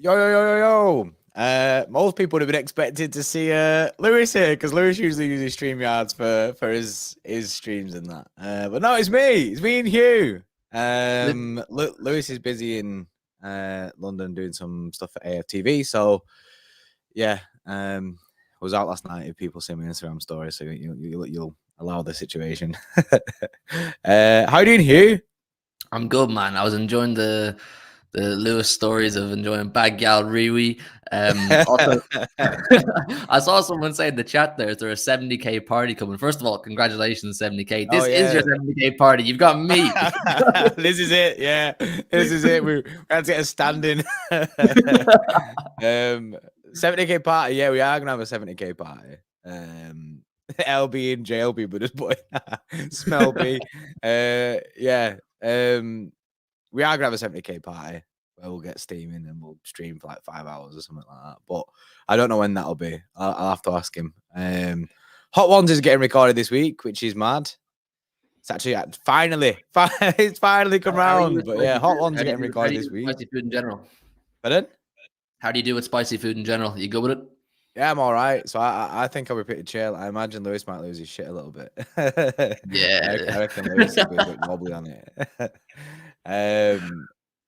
Yo, yo, yo, yo, yo. Most people would have been expected to see Lewis here because Lewis usually uses StreamYards for his streams and that. But no, it's me. It's me and Hugh. Lewis is busy in London doing some stuff for AFTV. So yeah, I was out last night. If people see my Instagram story, so you'll allow the situation. How you doing, Hugh? I'm good, man. I was enjoying the Lewis stories of enjoying Bad Gal Riwi. Also, I saw someone say in the chat there, is there a 70k party coming? First of all, congratulations, 70k. This is your 70k party. You've got me. This is it. Yeah, this is it. We had to get a standing 70k party. Yeah, we are gonna have a 70k party. LB and JLB, but just boy, smell B. Yeah. We are gonna have a 70k party where we'll get steaming and we'll stream for like 5 hours or something like that. But I don't know when that'll be. I'll have to ask him. Hot Ones is getting recorded this week, which is mad. It's actually finally, it's finally come round. But yeah, Hot Ones are getting recorded this week. Spicy food in general. Pardon? How do you do with spicy food in general? You go with it? Yeah, I'm all right. So I think I'll be pretty chill. I imagine Lewis might lose his shit a little bit. Yeah. I reckon Lewis will be a bit wobbly on it.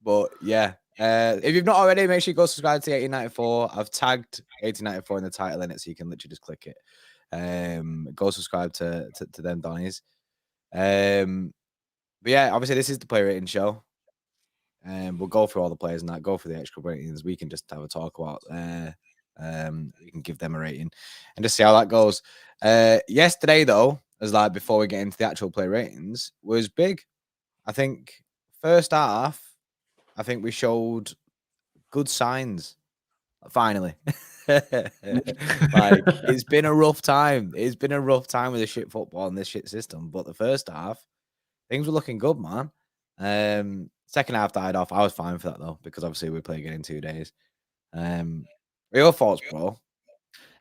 But yeah, if you've not already, make sure you go subscribe to 1894. I've tagged 1894 in the title in it, so you can literally just click it. Go subscribe to them Donnies. But yeah, obviously this is the player rating show. We'll go through all the players and that, go through the Xtra Club ratings. We can just have a talk about we can give them a rating and just see how that goes. Yesterday though, as like before we get into the actual play ratings, was big. I think first half, I think we showed good signs. Finally. Like it's been a rough time. It's been a rough time with the shit football and this shit system. But the first half, things were looking good, man. Second half died off. I was fine for that though, because obviously we play again in 2 days. Your thoughts, bro?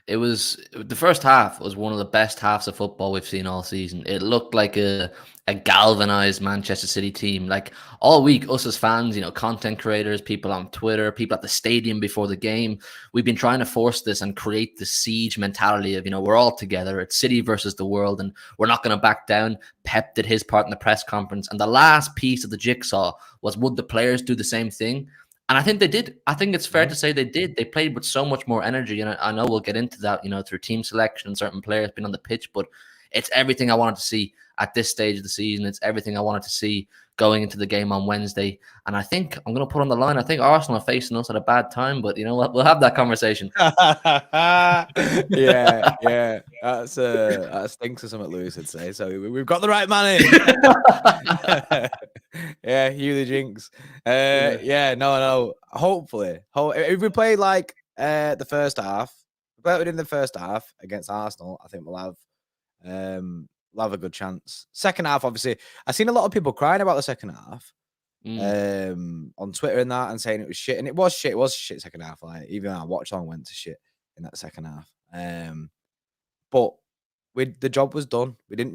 It was the first half was one of the best halves of football we've seen all season. It looked like a galvanized Manchester City team. Like all week, us as fans, content creators, people on Twitter, people at the stadium before the game, we've been trying to force this and create the siege mentality of, we're all together. It's City versus the world, and we're not going to back down. Pep did his part in the press conference, and the last piece of the jigsaw was, would the players do the same thing? And I think they did. I think it's fair to say they did. They played with so much more energy. And I know we'll get into that, through team selection and certain players being on the pitch, but it's everything I wanted to see at this stage of the season. It's everything I wanted to see going into the game on Wednesday. And I think I'm going to put on the line, I think Arsenal are facing us at a bad time, but you know what? We'll have that conversation. yeah. That stinks of something Lewis would say. So we've got the right man in. Yeah, Hugh the Jinx. No. Hopefully. If we play like the first half, within the first half against Arsenal, I think we'll have a good chance. Second half, obviously, I've seen a lot of people crying about the second half on Twitter and that, and saying it was shit, and it was shit. It was shit second half. Like even our watch on went to shit in that second half. But the job was done. We didn't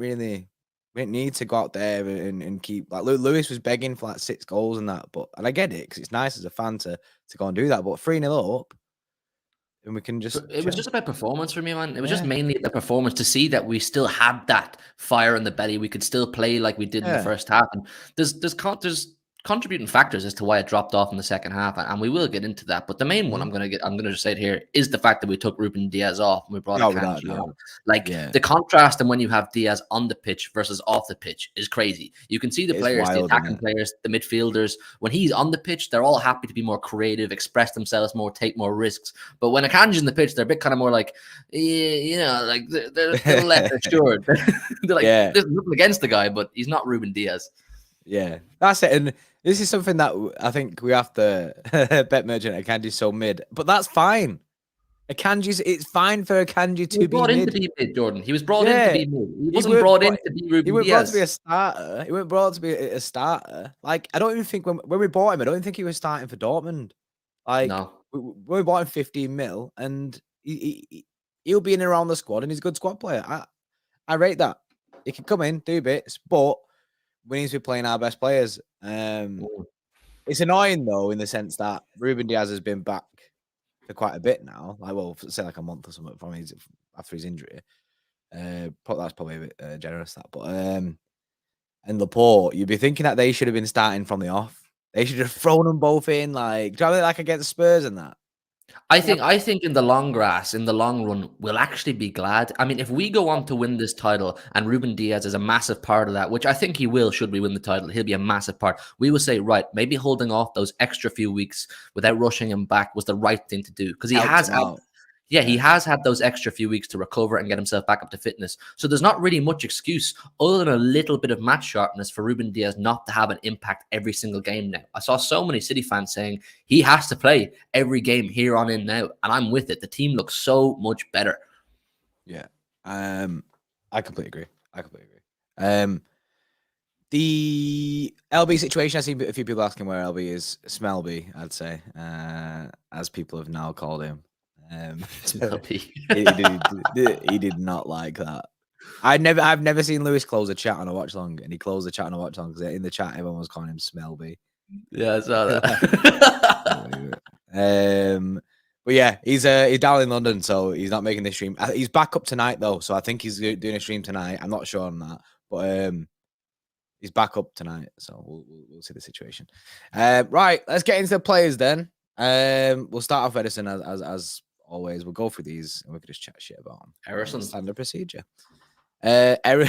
need to go out there and keep like Lewis was begging for like 6 goals and that. And I get it because it's nice as a fan to go and do that. But 3-0 up. And we can just. It was just about performance for me, man. It was just mainly the performance to see that we still had that fire in the belly. We could still play like we did in the first half. And there's contributing factors as to why it dropped off in the second half, and we will get into that. But the main one I'm gonna just say it here is the fact that we took Ruben Diaz off and we brought Akanji on. Like the contrast and when you have Diaz on the pitch versus off the pitch is crazy. You can see the players, the attacking players, the midfielders. When he's on the pitch, they're all happy to be more creative, express themselves more, take more risks. But when Akanji's in the pitch, they're a bit kind of more like, like they're less assured. They're like, there's nothing against the guy, but he's not Ruben Diaz. Yeah, that's it. And this is something that I think we have to bet merchant Akanji's so mid, but that's fine. It's fine for Akanji to be brought in to be mid, Jordan. He was brought in to be mid. He wasn't brought in to be Ruben Diaz. He was brought to be a starter. He wasn't brought to be a starter. Like, I don't even think when we bought him, I don't even think he was starting for Dortmund. Like, no. We bought him 15 mil, and he'll be in and around the squad, and he's a good squad player. I rate that. He can come in, do bits, but we need to be playing our best players. It's annoying though, in the sense that Ruben Diaz has been back for quite a bit now. Like, well, say like a month or something after his injury. That's probably a bit generous, that. But and Laporte, you'd be thinking that they should have been starting from the off. They should have thrown them both in, like, do you know, like against Spurs and that. I think in the long grass, in the long run, we'll actually be glad. I mean, if we go on to win this title and Ruben Diaz is a massive part of that, which I think he will, should we win the title, he'll be a massive part. We will say, right, maybe holding off those extra few weeks without rushing him back was the right thing to do, because he has had. Yeah, he has had those extra few weeks to recover and get himself back up to fitness. So there's not really much excuse other than a little bit of match sharpness for Ruben Diaz not to have an impact every single game now. I saw so many City fans saying he has to play every game here on in now, and I'm with it. The team looks so much better. Yeah, I completely agree. The LB situation, I see a few people asking where LB is. Smelby, I'd say, as people have now called him. He did not like that. I've never seen Lewis close a chat on a watch long, and he closed the chat on a watch long because in the chat everyone was calling him Smelby. Yeah, I saw that. But yeah, he's down in London, so he's not making this stream. He's back up tonight though, so I think he's doing a stream tonight. I'm not sure on that, but he's back up tonight, so we'll see the situation. Right, let's get into the players then. We'll start off Edison as always. We'll go through these and we can just chat shit about them. Harrison, standard procedure. Harrison.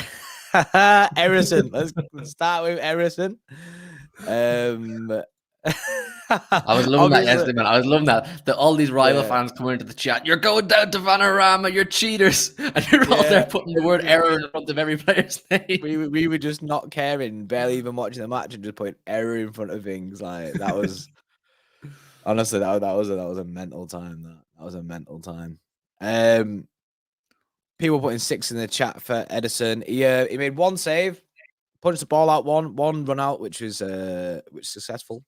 Let's start with Harrison. I was loving that yesterday, man. I was loving that all these rival fans come into the chat. You're going down to Vanarama. You're cheaters, and you're all there putting the word error in front of every player's name. We were just not caring, barely even watching the match, and just putting error in front of things. Like, that was honestly that was a mental time. That was a mental time. People putting 6 in the chat for Edison. He made one save, punched the ball out, one run out, which was successful.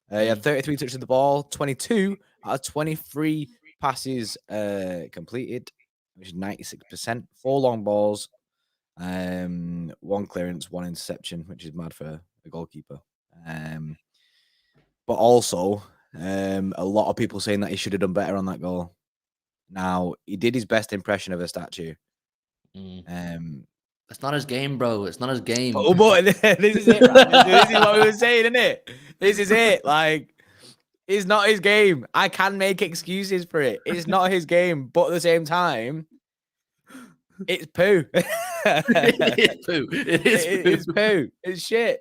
He had 33 touches of the ball, 22 out of 23 passes completed, which is 96%. 4 long balls, 1 clearance, 1 interception, which is mad for a goalkeeper. But also, a lot of people saying that he should have done better on that goal. Now, he did his best impression of a statue. It's not his game, bro. It's not his game. Oh boy, this is it. Right? This is what we were saying, isn't it? This is it. Like, it's not his game. I can make excuses for it. It's not his game, but at the same time, it's poo. It's poo. It's poo. It's shit.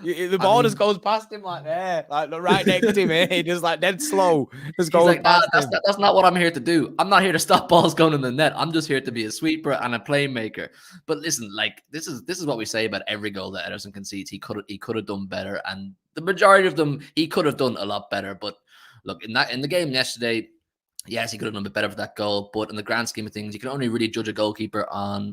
The ball just goes past him like there, like right next to him. He just like dead slow. Just goes like, past him. That's not what I'm here to do. I'm not here to stop balls going in the net. I'm just here to be a sweeper and a playmaker. But listen, like this is what we say about every goal that Ederson concedes. He could have done better, and the majority of them he could have done a lot better. But look, in the game yesterday, yes, he could have done a bit better for that goal, but in the grand scheme of things, you can only really judge a goalkeeper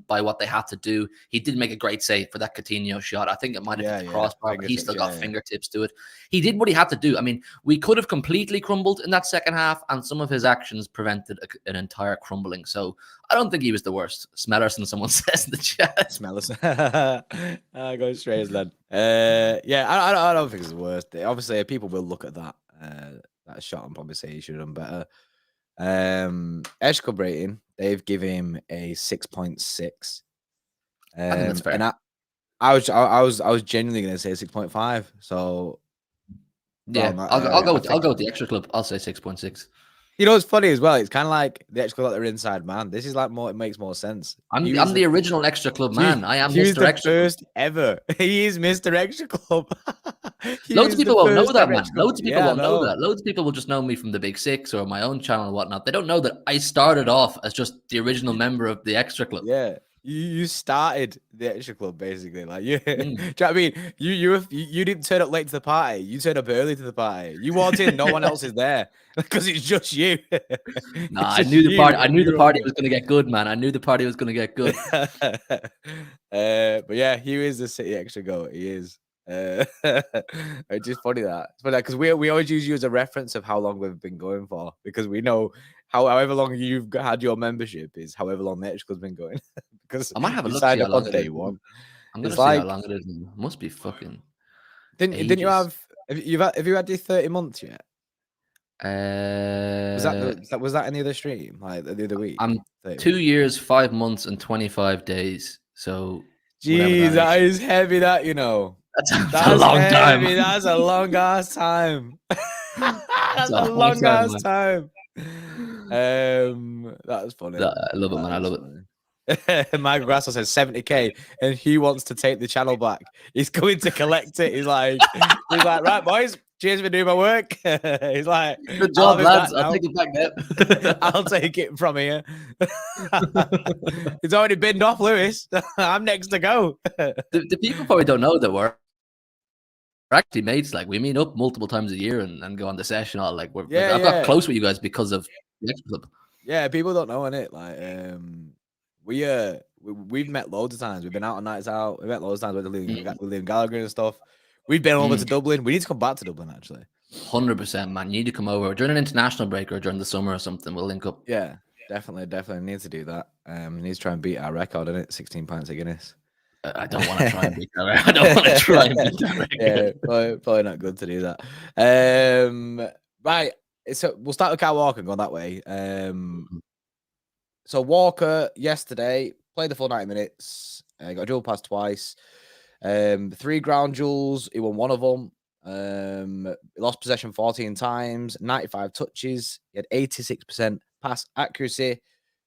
by what they have to do. He did make a great save for that Coutinho shot. I think it might have hit the crossbar, but he still got fingertips to it. He did what he had to do. I mean, we could have completely crumbled in that second half, and some of his actions prevented an entire crumbling. So I don't think he was the worst. Smellerson, someone says in the chat. Smellerson. I go straight as lad. Yeah, I don't think it's the worst. Obviously, people will look at that shot and probably say he should have done better. Edge Club rating, they've given him a 6.6. I think that's fair. And I was genuinely going to say 6.5. So yeah, I'll go with the Xtra Club. I'll say 6.6. You know what's funny as well? It's kind of like the Xtra Club that they're inside man. This is like more. It makes more sense. I'm the original Xtra Club man. I am Mr. Xtra first ever. He is Mr. Extra Club. Loads of people won't know that, man. Loads of people won't know that. Loads of people will just know me from the Big Six or my own channel and whatnot. They don't know that I started off as just the original member of the Xtra Club. Yeah. You started the Xtra Club basically, like you. Do you know what I mean? You didn't turn up late to the party. You turned up early to the party. You walked in, no one else is there because it's just you. Nah, I knew the party. I knew the party was going to get good, man. I knew the party was going to get good. But yeah, he is the City Extra goal. He is. It's just funny that because we always use you as a reference of how long we've been going for, because we know however long you've had your membership is however long the Extra Club's been going. Because I might have a look signed see up how long on day one. I'm gonna see how long it is. It must be fucking. Didn't you ages. have you had your 30 months yet? Uh, Was that any other stream like the other week? I'm 30 2 months. years, 5 months, and 25 days. So whatever Jeez, that is, that is heavy. That you know, that's a that's long time. heavy. That's a long ass time. That's That's a a long long time, ass man. time. That's funny. I love it, man. I That is love it. funny. Michael Grasso says 70k, and he wants to take the channel back. He's going to collect it. He's like, right, boys, cheers for doing my work. He's like, Good I'll job, have it back lads. I'll now. take it back now. I'll take it from here. It's already binned off, Lewis. I'm next to go. The people probably don't know that we're actually mates. Like we meet up multiple times a year and go on the session. All like I've got close with you guys because of the Xtra Club. Yeah, people don't know it. Like, we've met loads of times. We've been out on nights out. We met loads of times with Liam Gallagher and stuff. We've been over to Dublin. We need to come back to Dublin actually. 100%, man. You need to come over during an international break or during the summer or something. We'll link up. Yeah, definitely need to do that. We need to try and beat our record, innit? 16 pints of Guinness. I don't want to try and beat that. I don't want to try and beat that record. Yeah, probably not good to do that. Right. So we'll start with Kyle Walker and go that way. So Walker yesterday played the full 90 minutes. Got a dual pass twice. 3 ground duels. He won one of them. He lost possession 14 times, 95 touches. He had 86% pass accuracy.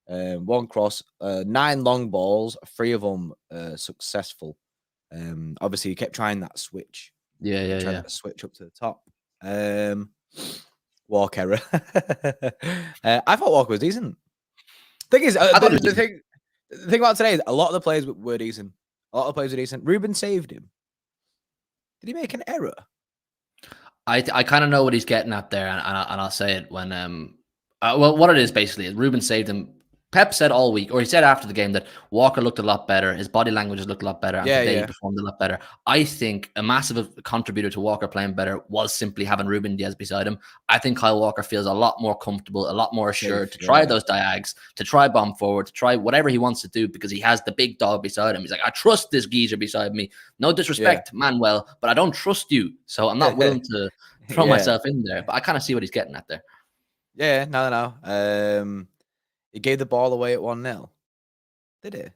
1 cross, 9 long balls, 3 of them successful. Obviously, he kept trying that switch. Yeah. That switch up to the top. Walker error. I thought Walker was decent. Thing is, the thing about today is a lot of the players were decent. A lot of the players were decent. Ruben saved him. Did he make an error? I kind of know what he's getting at there, and I'll say it when well, what it is basically is Ruben saved him. Pep said all week, or he said after the game, that Walker looked a lot better. His body language has looked a lot better, and today he performed a lot better. I think a massive contributor to Walker playing better was simply having Ruben Diaz beside him. I think Kyle Walker feels a lot more comfortable, a lot more assured to try those diags, to try bomb forward, to try whatever he wants to do because he has the big dog beside him. He's like, I trust this geezer beside me. No disrespect, Manuel, but I don't trust you, so I'm not willing to throw myself in there. But I kind of see what he's getting at there. Yeah, no. He gave the ball away at 1-0. Did he? Gave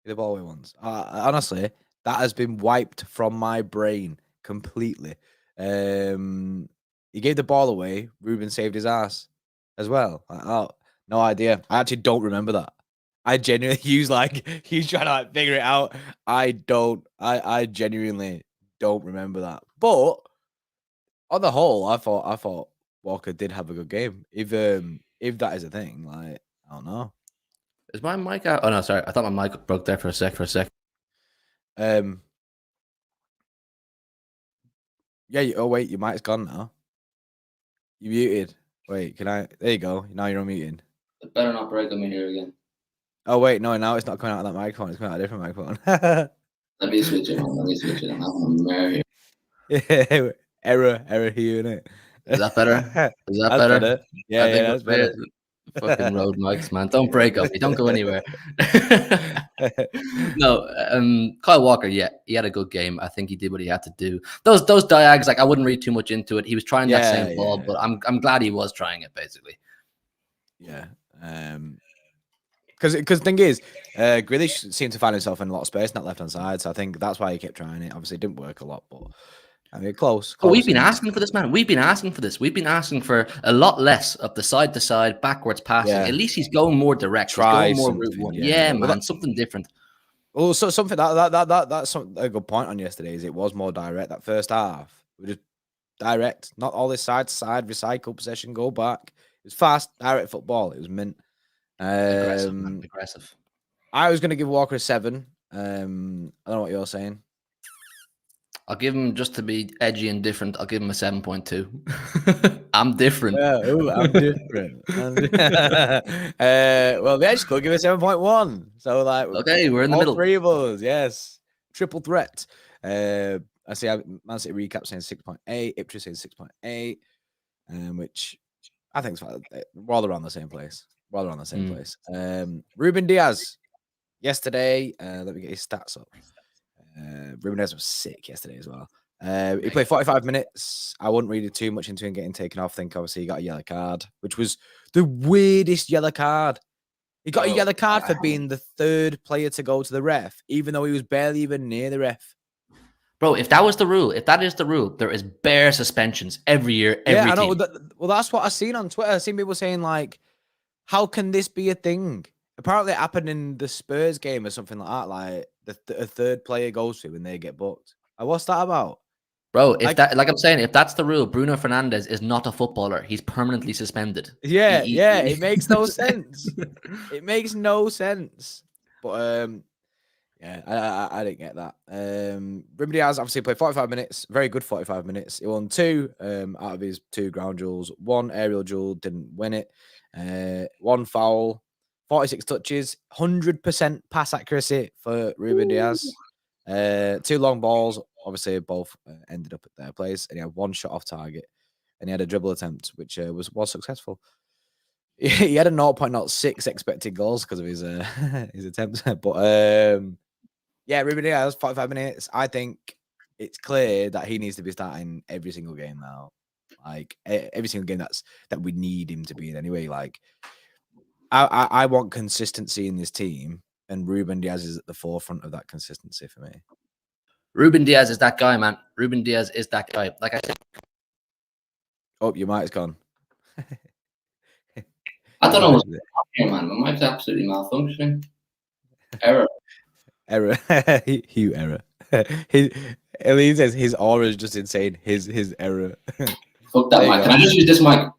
the ball away once. Honestly, that has been wiped from my brain completely. He gave the ball away. Ruben saved his ass as well. No idea. I actually don't remember that. I genuinely he's trying to figure it out. I genuinely don't remember that. But on the whole, I thought Walker did have a good game. If that is a thing, like, I don't know. Is my mic out? Oh no, sorry. I thought my mic broke there for a sec. Yeah. Oh wait, your mic's gone now. You muted. Wait, can I? There you go. Now you're unmuting. It better not break on me here again. Oh wait, no. Now it's not coming out of that microphone. It's coming out of a different microphone. Let me switch it on. I'm having a mare here. Yeah, error here, innit? Is that better? That's better? Yeah, that's better. Fucking road mics, man. Don't break up. You don't go anywhere. No, Kyle Walker, yeah, he had a good game. I think he did what he had to do. Those diags, like, I wouldn't read too much into it. He was trying that same ball, but I'm glad he was trying it, basically. Yeah. Because the thing is, Grealish seemed to find himself in a lot of space in that left-hand side, so I think that's why he kept trying it. Obviously, it didn't work a lot, but I mean, close. We've been asking for this, man. We've been asking for this. We've been asking for a lot less of the side-to-side, backwards passing. Yeah. At least he's going more direct. Try he's going more something. Yeah, man, well, something different. Well, so something that's a good point on yesterday. Is it was more direct. That first half, we just direct, not all this side-to-side, recycle, possession, go back. It was fast, direct football. It was mint. Aggressive. I was going to give Walker a 7. I don't know what you're saying. I'll give him, just to be edgy and different, I'll give him a 7.2. I'm different. Yeah, I'm different. Well, the Edge Club give it 7.1. So, like, okay, we're in the middle. 3 of us, yes. Triple threat. I see Man City recap saying 6.8, Ipswich saying 6.8, which I think is rather around the same place. Ruben Diaz yesterday. Let me get his stats up. Ruben Diaz was sick yesterday as well. He played 45 minutes. I wouldn't read too much into him getting taken off. I think obviously he got a yellow card, which was the weirdest yellow card. He got a yellow card for being the third player to go to the ref, even though he was barely even near the ref. Bro, if that was the rule, if that is the rule, there is bare suspensions every year, every I know. team. Well, that's what I've seen on Twitter. I've seen people saying, like, how can this be a thing? Apparently it happened in the Spurs game or something like that. Like, a third player goes to and they get booked. Like, what's that about? Bro, if that, like I'm saying, if that's the rule, Bruno Fernandes is not a footballer. He's permanently suspended. Yeah, it makes no sense. It makes no sense. But yeah, I didn't get that. Ruben Diaz obviously played 45 minutes, very good 45 minutes. He won 2 out of his 2 ground duels. 1 aerial duel, didn't win it. 1 foul, 46 touches, 100% pass accuracy for Ruben Diaz. 2 long balls, obviously both ended up at their place, and he had 1 shot off target, and he had a dribble attempt, which was successful. He had a 0.06 expected goals because of his his attempts, but yeah, Ruben Diaz, 45 minutes. I think it's clear that he needs to be starting every single game now. Like every single game that we need him to be in anyway. Like I want consistency in this team, and Ruben Diaz is at the forefront of that consistency for me. Ruben Diaz is that guy, man. Ruben Diaz is that guy. Like I said. Oh, your mic's gone. I don't know what's going on here, man. My mic's absolutely malfunctioning. Error. Hugh error. He says his aura is just insane. His error. Fuck that mic. Can I just use this mic?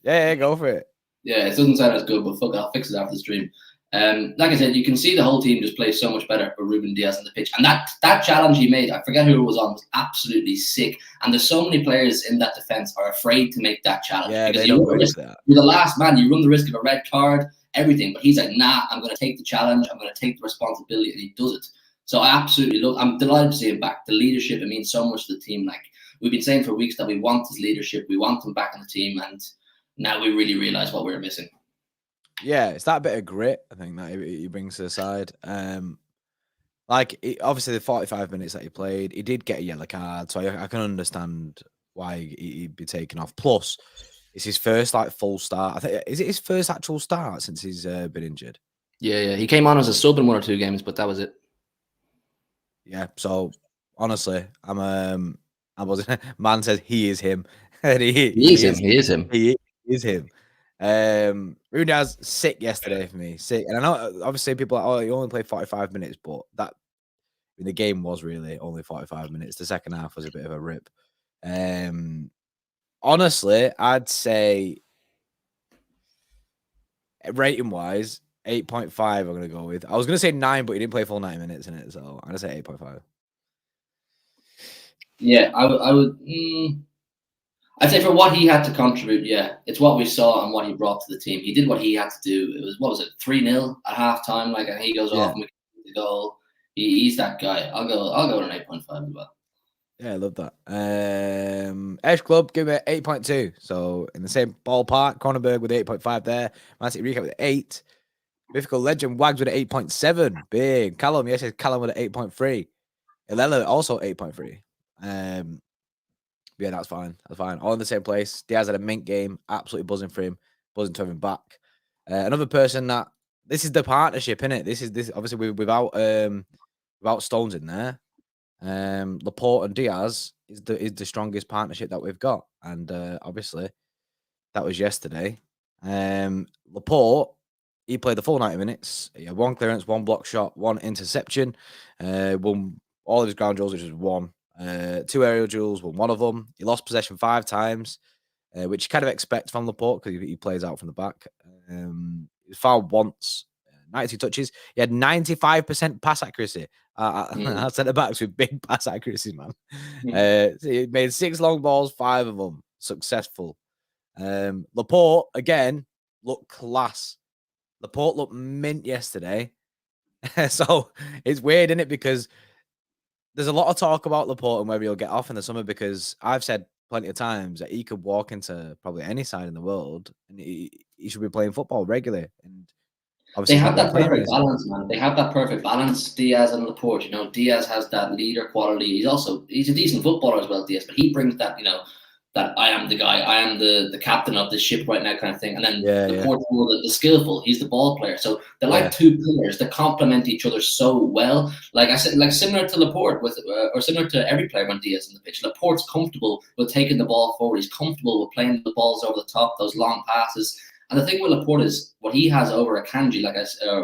Yeah, go for it. Yeah, it doesn't sound as good, but fuck it, I'll fix it after the stream. Like I said, you can see the whole team just plays so much better with Ruben Diaz on the pitch. And that challenge he made, I forget who it was on, was absolutely sick. And there's so many players in that defense are afraid to make that challenge. Yeah, because they don't risk that. You're the last man. You run the risk of a red card, everything. But he's like, nah, I'm going to take the challenge. I'm going to take the responsibility. And he does it. So I absolutely love. I'm delighted to see him back. The leadership, it means so much to the team. Like we've been saying for weeks that we want his leadership. We want him back in the team. And now we really realize what we're missing. Yeah, it's that bit of grit, I think, that he brings to the side. Obviously, the 45 minutes that he played, he did get a yellow card, so I can understand why he'd be taken off. Plus, it's his first full start. I think is it his first actual start since he's been injured? Yeah. He came on as a sub in 1 or 2 games, but that was it. Yeah. So honestly, man says he is him. He is him. Ruben Diaz sick yesterday for me. Sick. And I know obviously people are like, oh, he only played 45 minutes, but the game was really only 45 minutes. The second half was a bit of a rip. Honestly, I'd say rating wise, 8.5 I'm gonna go with. I was gonna say 9, but he didn't play full 90 minutes in it, so I'm gonna say 8.5. Yeah, I would I'd say for what he had to contribute, yeah, it's what we saw and what he brought to the team. He did what he had to do. It was, what was it, 3-0 at halftime? Like, and he goes off and we get the goal. He's that guy. I'll go with an 8.5 as well. Yeah, I love that. Xtra Club give it 8.2. So in the same ballpark, Cronenberg with 8.5 there. Man City recap with 8. Mythical Legend Wags with an 8.7. Big. Callum, yes, Callum with an 8.3. Ilela also 8.3. Yeah, that's fine. That's fine. All in the same place. Diaz had a mint game. Absolutely buzzing for him. Buzzing to have him back. Another person that this is the partnership, innit? This obviously without Stones in there. Laporte and Diaz is the strongest partnership that we've got, and obviously that was yesterday. Laporte, he played the full 90 minutes. He had 1 clearance, 1 block shot, 1 interception, won all of his ground duels, which was 1. 2 aerial duels, won 1 of them. He lost possession 5 times, which you kind of expect from Laporte because he plays out from the back. He fouled once, 92 touches. He had 95% pass accuracy. I centre backs with big pass accuracy, man. So he made 6 long balls, 5 of them successful. Laporte again looked class. Laporte looked mint yesterday. So it's weird, isn't it? Because there's a lot of talk about Laporte and whether he'll get off in the summer, because I've said plenty of times that he could walk into probably any side in the world and he should be playing football regularly. And obviously They he's have not that been playing perfect recently. balance, man. They have that perfect balance. Diaz and Laporte. Diaz has that leader quality. He's a decent footballer as well, Diaz, but he brings that, that I am the guy, I am the captain of this ship right now kind of thing. And then Laporte's more the skillful. He's the ball player. So they're like two pillars that complement each other so well. Like I said, like similar to Laporte or similar to every player on Diaz in the pitch. Laporte's comfortable with taking the ball forward. He's comfortable with playing the balls over the top, those long passes. And the thing with Laporte is what he has over Akanji,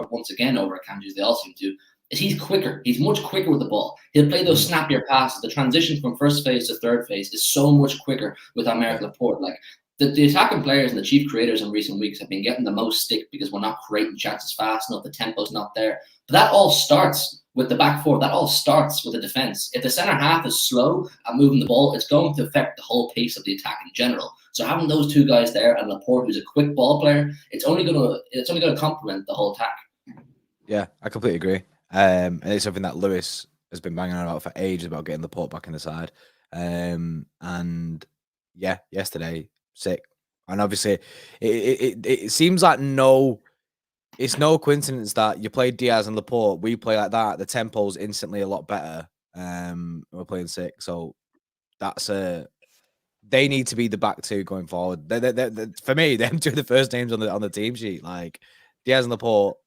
once again over Akanji, as they all seem to, is he's quicker. He's much quicker with the ball. He'll play those snappier passes. The transition from first phase to third phase is so much quicker with Aymeric Laporte. Like the attacking players and the chief creators in recent weeks have been getting the most stick because we're not creating chances fast enough. The tempo's not there. But that all starts with the back four. That all starts with the defense. If the center half is slow at moving the ball, it's going to affect the whole pace of the attack in general. So having those two guys there and Laporte, who's a quick ball player, it's only gonna complement the whole attack. Yeah, I completely agree. And it's something that Lewis has been banging on about for ages about getting Laporte back in the side. And yeah, yesterday, sick. And obviously, it seems like it's no coincidence that you play Diaz and Laporte, we play like that. The tempo's instantly a lot better. We're playing sick, so that's they need to be the back two going forward. For me, them two are the first names on the team sheet. Like Diaz and Laporte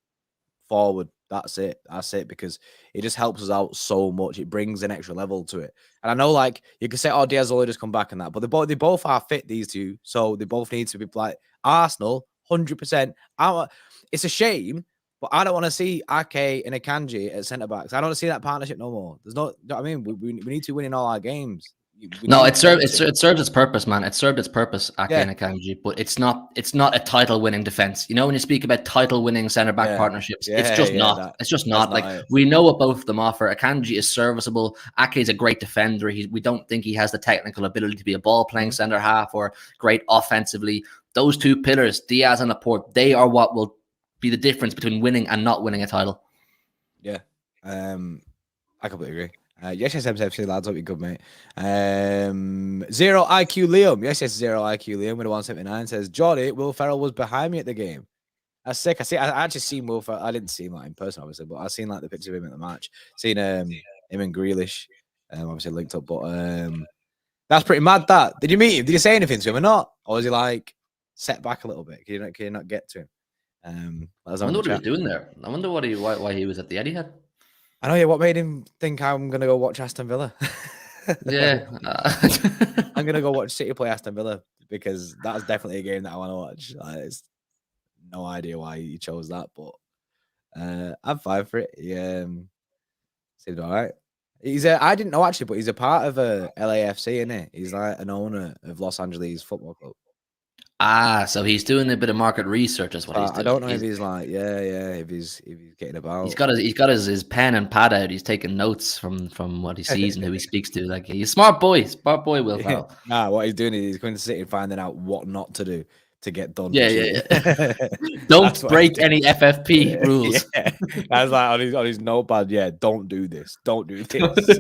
forward. That's it. Because it just helps us out so much. It brings an extra level to it. And I know, like, you can say, "Oh, Diaz will just come back and that," but they both are fit. These two, so they both need to be like Arsenal, 100%. It's a shame, but I don't want to see Ake and Akanji at centre backs. I don't want to see that partnership no more. There's no. I mean, we need to win in all our games. No, it served its purpose, man. It served its purpose, Ake Yeah. and Akanji, but it's not a title winning defense. When you speak about title winning centre back partnerships, it's just not. It's just not. Like, we know what both of them offer. Akanji is serviceable. Ake is a great defender. We don't think he has the technical ability to be a ball playing centre half or great offensively. Those two pillars, Diaz and Laporte, they are what will be the difference between winning and not winning a title. Yeah, I completely agree. Yes, FC lads, hope you're good, mate. Zero IQ Liam. Yes, Zero IQ Liam with a 179 says, Jordy, Will Ferrell was behind me at the game. That's sick. I actually seen Will Ferrell. I didn't see him in person, obviously, but I seen like the picture of him at the match. Seen him and Grealish, obviously linked up. But that's pretty mad. That did you meet him? Did you say anything to him or not? Or was he like set back a little bit? Can you not get to him? I wonder what he was doing there. I wonder why he was at the Etihad. I know, yeah. What made him think I'm going to go watch Aston Villa? Yeah. I'm going to go watch City play Aston Villa because that's definitely a game that I want to watch. It's no idea why he chose that, but I'm fine for it. He seemed all right. I didn't know actually, but he's a part of LAFC, isn't he? He's like an owner of Los Angeles Football Club. So he's doing a bit of market research, is what he's doing. I don't know if he's like, if he's getting about. He's got his pen and pad out. He's taking notes from what he sees and who he speaks to. Like, he's a smart boy, Will Ferrell. Nah, what he's doing is he's going to sit and finding out what not to do to get done. Yeah. Don't break any FFP rules. Yeah. I was like on his notepad. Yeah, don't do this. Don't do this.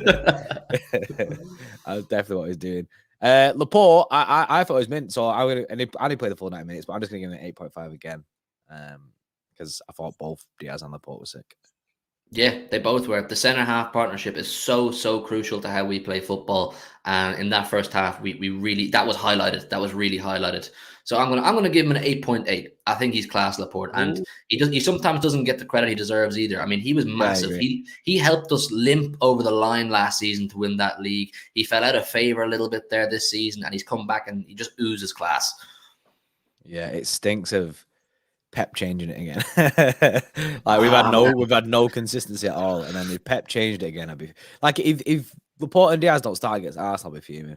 That's definitely what he's doing. Laporte, I thought it was mint, so I only played the full 90 minutes, but I'm just gonna give him an 8.5 again, because I thought both Diaz and Laporte were sick. Yeah, they both were. The centre half partnership is so crucial to how we play football, and in that first half, we really that was highlighted. That was really highlighted. So I'm gonna give him an 8.8. I think he's class, Laporte, and he sometimes doesn't get the credit he deserves either. I mean, he was massive. He helped us limp over the line last season to win that league. He fell out of favor a little bit there this season, and he's come back and he just oozes class. Yeah, it stinks of Pep changing it again. Like we've had no consistency at all, and then if Pep changed it again, I'd be like, if Laporte and Diaz don't start against Arsenal, I'll be fuming.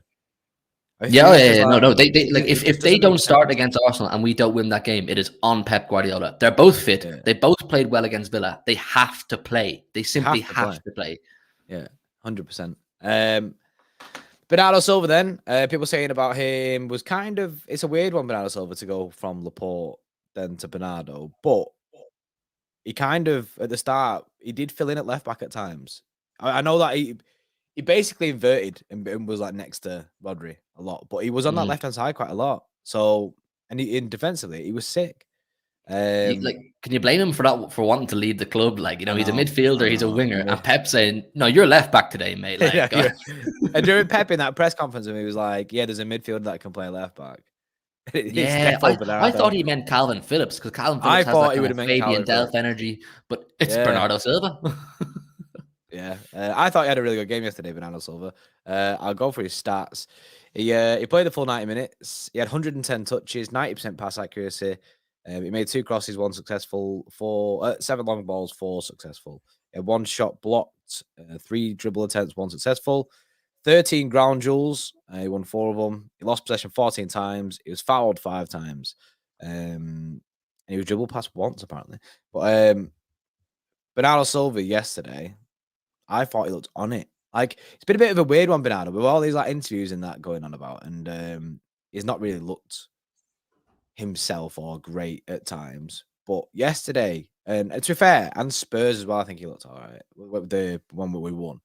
Yeah. No. They like if they don't start against Arsenal and we don't win that game, it is on Pep Guardiola. They're both fit. Yeah. They both played well against Villa. They have to play. They simply have to play. Yeah, 100%. Bernardo Silva. Then people saying about him was kind of, it's a weird one, Bernardo Silva, to go from Laporte then to Bernardo, but he kind of at the start he did fill in at left back at times. I know that he basically inverted and was like next to Rodri a lot, but he was on that left hand side quite a lot. So, and in defensively, he was sick. Can you blame him for that, for wanting to lead the club? Like, you know, he's a midfielder, he's a winger, yeah. and Pep saying, "No, you're left back today, mate." Like, Yeah, and during Pep in that press conference, he was like, "Yeah, there's a midfielder that can play left back." It's yeah, definitely I thought Bernardo. he meant Calvin Phillips, because Calvin I Phillips has that thought he kind would of have meant Fabian Calvin Delph Phillips. energy, but it's Yeah. Bernardo Silva. Yeah, I thought he had a really good game yesterday, Bernardo Silva. I'll go for his stats. He played the full 90 minutes. He had 110 touches, 90% pass accuracy. He made 2 crosses, 1 successful, 7 long balls, 4 successful. He had 1 shot blocked, 3 dribble attempts, 1 successful. 13 ground duels. He won 4 of them. He lost possession 14 times. He was fouled 5 times. And he was dribble past once, apparently. But Bernardo Silva yesterday, I thought he looked on it. Like, it's been a bit of a weird one, Bernardo, with all these like interviews and that going on about, and he's not really looked himself or great at times. But yesterday, and to be fair, and Spurs as well, I think he looked all right. With the one where we won.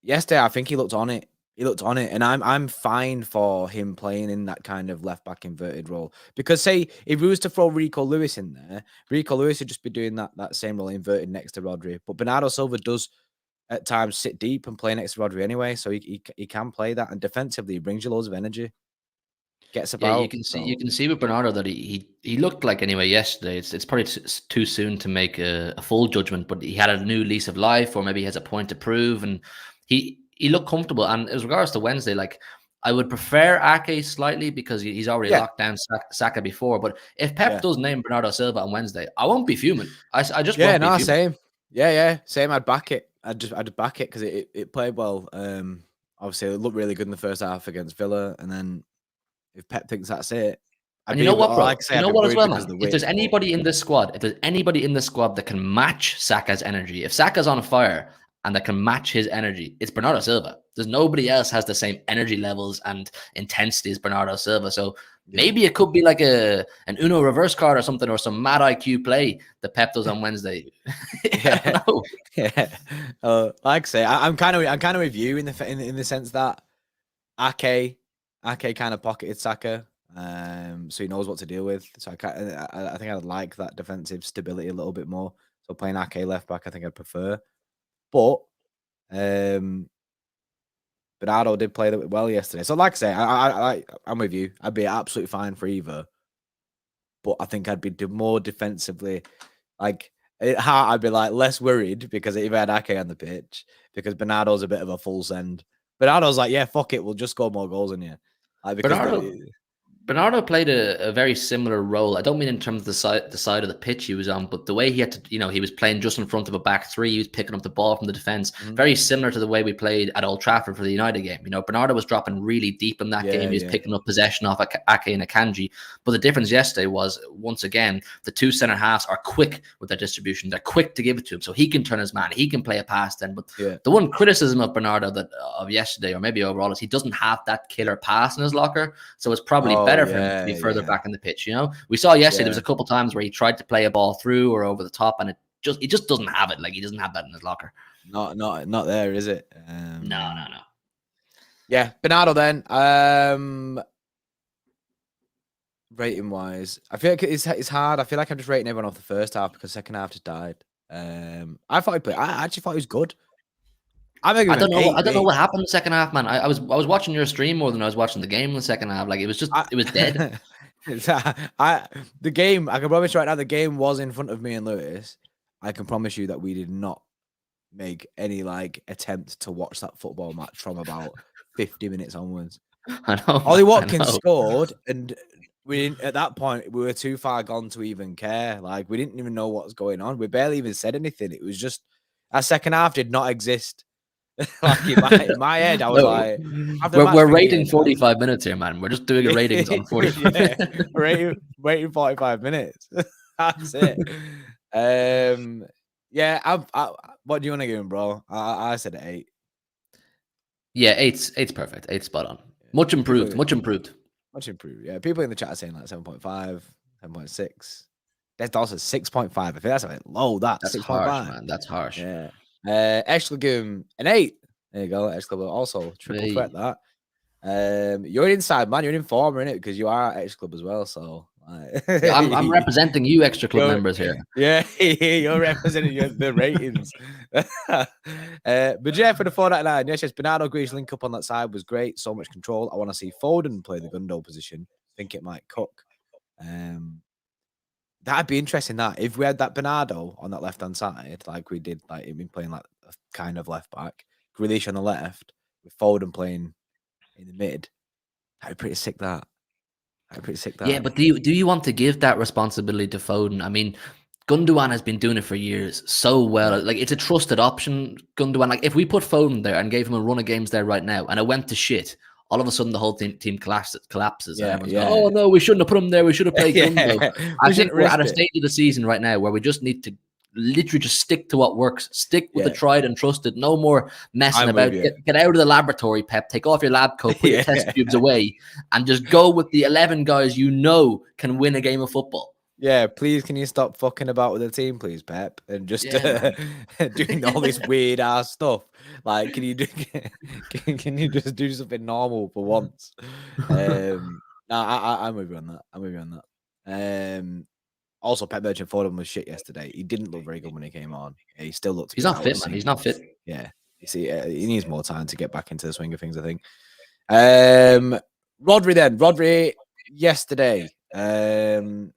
Yesterday, I think he looked on it. He looked on it, and I'm fine for him playing in that kind of left back inverted role. Because say if we was to throw Rico Lewis in there, Rico Lewis would just be doing that same role inverted next to Rodri. But Bernardo Silva does at times sit deep and play next to Rodri anyway, so he can play that. And defensively, he brings you loads of energy. Gets about. Yeah, you can see with Bernardo that he looked like, anyway, yesterday. It's probably too soon to make a full judgment, but he had a new lease of life, or maybe he has a point to prove, and he looked comfortable. And as regards to Wednesday, like, I would prefer Ake slightly, because he's already locked down Saka before. But if Pep does name Bernardo Silva on Wednesday, I won't be fuming. I just won't be fuming. Same. Yeah, same. I'd back it. I'd back it because it played well. Obviously, it looked really good in the first half against Villa, and then if Pep thinks that's it, and you know what, bro? Like I say, you know what as well, man? If there's anybody in this squad, if there's anybody in this squad that can match Saka's energy, if Saka's on fire and that can match his energy, it's Bernardo Silva. There's nobody else has the same energy levels and intensity as Bernardo Silva. So maybe it could be like an Uno reverse card or something, or some mad IQ play that Pep does on Wednesday. I don't know. Yeah. Like I say, I'm kind of with you in the sense that Ake kind of pocketed Saka, so he knows what to deal with. So I think I'd like that defensive stability a little bit more. So playing Ake left back, I think I'd prefer. But Bernardo did play well yesterday. So like I say, I'm with you. I'd be absolutely fine for either. But I think I'd be more defensively, like I'd be like less worried because if I had Ake on the pitch, because Bernardo's a bit of a full send. Bernardo's like, yeah, fuck it, we'll just score more goals in you. Like, because Bernardo played a very similar role. I don't mean in terms of the side of the pitch he was on, but the way he had to, he was playing just in front of a back three. He was picking up the ball from the defense, very similar to the way we played at Old Trafford for the United game. Bernardo was dropping really deep in that game. He was picking up possession off Ake and Akanji. But the difference yesterday was, once again, the two centre halves are quick with their distribution. They're quick to give it to him, so he can turn his man. He can play a pass then. But the one criticism of Bernardo of yesterday, or maybe overall, is he doesn't have that killer pass in his locker. So it's probably better for him to be further back in the pitch. We saw yesterday there was a couple times where he tried to play a ball through or over the top, and he just doesn't have it. Like, he doesn't have that in his locker. Not there, is it? No. Yeah, Bernardo then. Rating wise, I feel like it's hard. I feel like I'm just rating everyone off the first half because second half just died. I thought he played. I actually thought he was good. I don't know. I don't know what happened in the second half, man. I was watching your stream more than I was watching the game in the second half. Like, it was dead. The game, I can promise you right now, the game was in front of me and Lewis. I can promise you that we did not make any attempt to watch that football match from about 50 minutes onwards. I know. Ollie Watkins scored, and we didn't. At that point, we were too far gone to even care. Like, we didn't even know what was going on. We barely even said anything. It was just our second half did not exist. Like, in my head, I was like, we're rating 45 minutes here, man. We're just doing ratings on 45 minutes. Rating 45 minutes. That's it. What do you want to give him, bro? I said 8. Yeah, 8's perfect. 8's spot on. Much improved. Yeah, people in the chat are saying 7.5, 7.6. That's also 6.5. I think that's a bit low. That's 6.5. harsh, man. That's harsh. Yeah. Actually, give him an 8. There you go. Actually, also triple threat that. You're an inside man. You're an informer in it because you are at Xtra Club as well. So Yeah, I'm representing you, Xtra Club members here. Yeah, you're representing the ratings. But yeah, for the 4.99, yes, Bernardo Grealish link up on that side was great. So much control. I want to see Foden play the Gundo position. I think it might cook. That'd be interesting. That if we had that Bernardo on that left hand side, like we did, like he'd been playing like a kind of left back, Grealish on the left, with Foden playing in the mid. That'd be pretty sick. Yeah, but do you want to give that responsibility to Foden? I mean, Gundogan has been doing it for years so well. Like, it's a trusted option, Gundogan. Like, if we put Foden there and gave him a run of games there right now, and it went to shit, all of a sudden the whole team collapses. Yeah, and everyone's going, oh no, we shouldn't have put him there. We should have played Gundo. I think we're at a stage of the season right now where we just need to literally just stick to what works. Stick with the tried and trusted. No more messing about. Get out of the laboratory, Pep. Take off your lab coat, put your test tubes away, and just go with the 11 guys you know can win a game of football. Yeah, please, can you stop fucking about with the team, please, Pep, and just doing all this weird ass stuff? Like, can you just do something normal for once? I'm with you on that. Also, Pep mentioned Foden was shit yesterday. He didn't look very good when he came on. He still looked. He's not fit, man. He's not fit. Yeah, you see, he needs more time to get back into the swing of things, I think. Rodri yesterday. Hang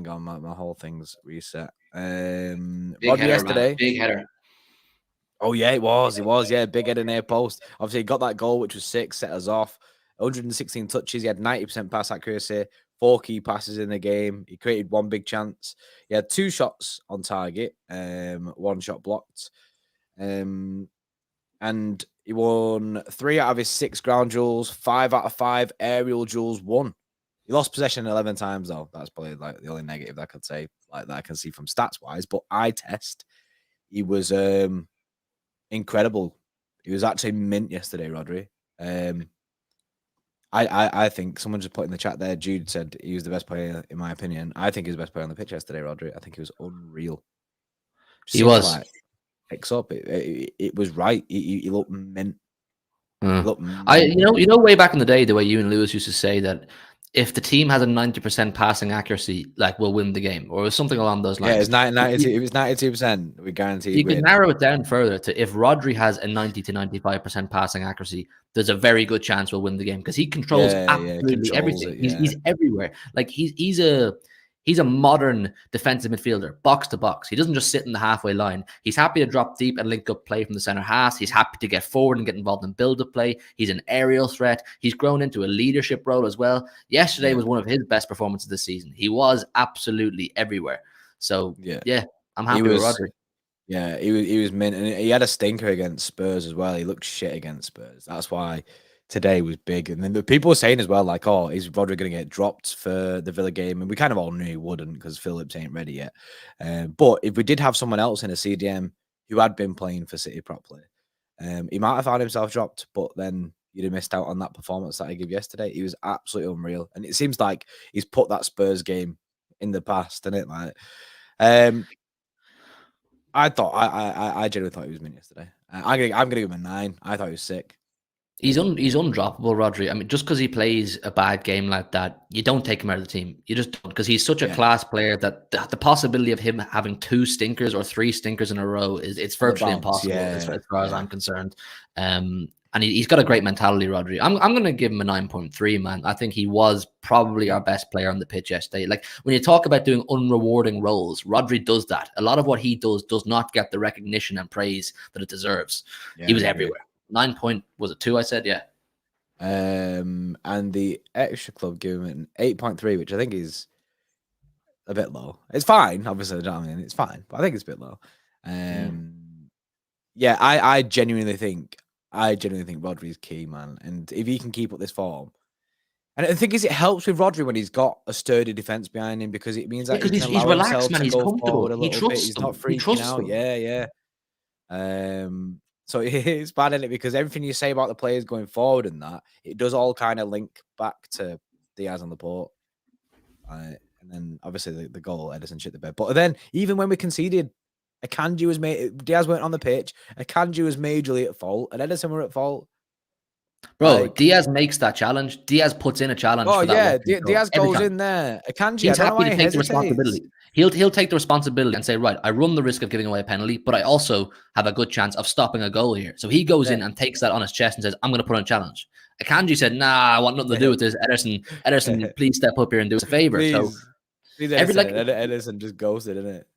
on, my whole thing's reset. Rodri yesterday. Man. Big header. Oh yeah, it was. Yeah, big header near post. Obviously, he got that goal, which was sick, set us off. 116 touches. He had 90% pass accuracy. 4 key passes in the game. He created 1 big chance. He had 2 shots on target. 1 shot blocked. And he won 3 out of his 6 ground duels. 5 out of 5 aerial duels won. He lost possession 11 times though. That's probably like the only negative that I could say, like that I can see from stats wise. But eye test, he was incredible. He was actually mint yesterday, Rodri. I think someone just put in the chat there. Jude said he was the best player in my opinion. I think he was the best player on the pitch yesterday, Rodri. I think he was unreal. He was. Like, picks up. It was right. He looked mint. You know, way back in the day, the way you and Lewis used to say that if the team has a 90% passing accuracy, like, we'll win the game, or something along those lines. Yeah, it was 92%. We guaranteed. You can narrow it down further to if Rodri has a 90 to 95% passing accuracy, there's a very good chance we'll win the game because he controls absolutely everything. He's everywhere. Like, he's a modern defensive midfielder, box to box. He doesn't just sit in the halfway line. He's happy to drop deep and link up play from the center half. He's happy to get forward and get involved in build-up play. He's an aerial threat. He's grown into a leadership role as well. Yesterday was one of his best performances this season. He was absolutely everywhere. So, yeah I'm happy with Rodri. Yeah, he was mint. And he had a stinker against Spurs as well. He looked shit against Spurs. That's why today was big. And then the people were saying as well, like, oh, is Rodri going to get dropped for the Villa game? And we kind of all knew he wouldn't because Phillips ain't ready yet. But if we did have someone else in a CDM who had been playing for City properly, he might have found himself dropped, but then you'd have missed out on that performance that he gave yesterday. He was absolutely unreal. And it seems like he's put that Spurs game in the past, isn't it? Like, I genuinely thought he was mint yesterday. I'm gonna give him a 9. I thought he was sick. He's undroppable, Rodri. I mean, just because he plays a bad game like that, you don't take him out of the team. You just don't, because he's such a class player that the possibility of him having 2 stinkers or 3 stinkers in a row it's virtually impossible as far as I'm concerned. And he's got a great mentality, Rodri. I'm going to give him a 9.3, man. I think he was probably our best player on the pitch yesterday. Like, when you talk about doing unrewarding roles, Rodri does that. A lot of what he does not get the recognition and praise that it deserves. He was everywhere. 2 I said? Yeah. And the Xtra Club gave him an 8.3, which I think is a bit low. It's fine, obviously. I mean, it's fine, but I think it's a bit low. Yeah, I genuinely think Rodri's key, man. And if he can keep up this form, and the thing is, it helps with Rodri when he's got a sturdy defense behind him because it means that he's relaxed, man. He's comfortable. He trusts. He's not freaking out. Yeah. So it's bad, isn't it? Because everything you say about the players going forward and that, it does all kind of link back to Diaz on Laporte. And then obviously the goal, Edison shit the bed. But then even when we conceded, Diaz weren't on the pitch. Akanji was majorly at fault, and Edison were at fault. Bro, Like, Diaz makes that challenge. Diaz puts in a challenge oh for that yeah, Rodri goal Diaz every goes time. in there. Akanji, I He's don't know happy why to he take the hesitates. responsibility. He'll take the responsibility and say, right, I run the risk of giving away a penalty, but I also have a good chance of stopping a goal here. So he goes in and takes that on his chest and says, I'm going to put in a challenge. Akanji said, nah, I want nothing to do with this. Ederson, please step up here and do us a favor. So Please, every Edison just ghosted, isn't it?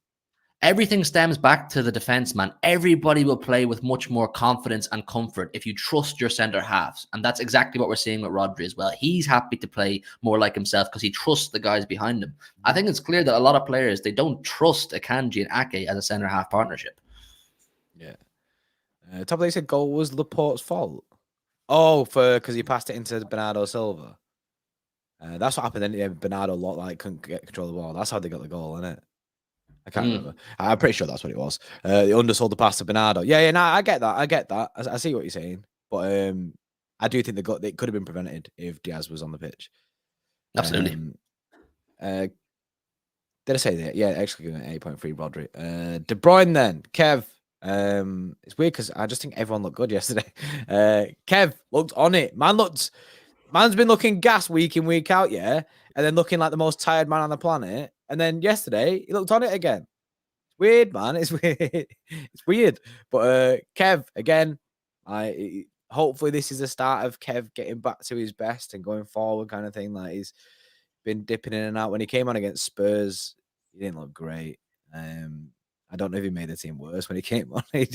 everything stems back to the defense, man. Everybody will play with much more confidence and comfort if you trust your center halves. And that's exactly what we're seeing with Rodri as well. He's happy to play more like himself because he trusts the guys behind him. I think it's clear that a lot of players, they don't trust Akanji and Ake as a center half partnership. Yeah. Top they said goal was Laporte's fault. Oh, because he passed it into Bernardo Silva. That's what happened. Then Bernardo couldn't get control of the ball. That's how they got the goal, isn't it? I can't remember. I'm pretty sure that's what it was. They undersold the pass to Bernardo. Yeah, no, I get that. I see what you're saying, but I do think it could have been prevented if Diaz was on the pitch. Absolutely. Did I say that? Yeah, actually giving it 8.3 Rodri. De Bruyne then. Kev. It's weird because I just think everyone looked good yesterday. Kev looked on it. Man's been looking gas week in, week out, yeah, and then looking like the most tired man on the planet. And then yesterday, he looked on it again. It's weird, man. It's weird. It's weird. But Kev, again, hopefully this is the start of Kev getting back to his best and going forward kind of thing. Like, he's been dipping in and out. When he came on against Spurs, he didn't look great. I don't know if he made the team worse when he came on. He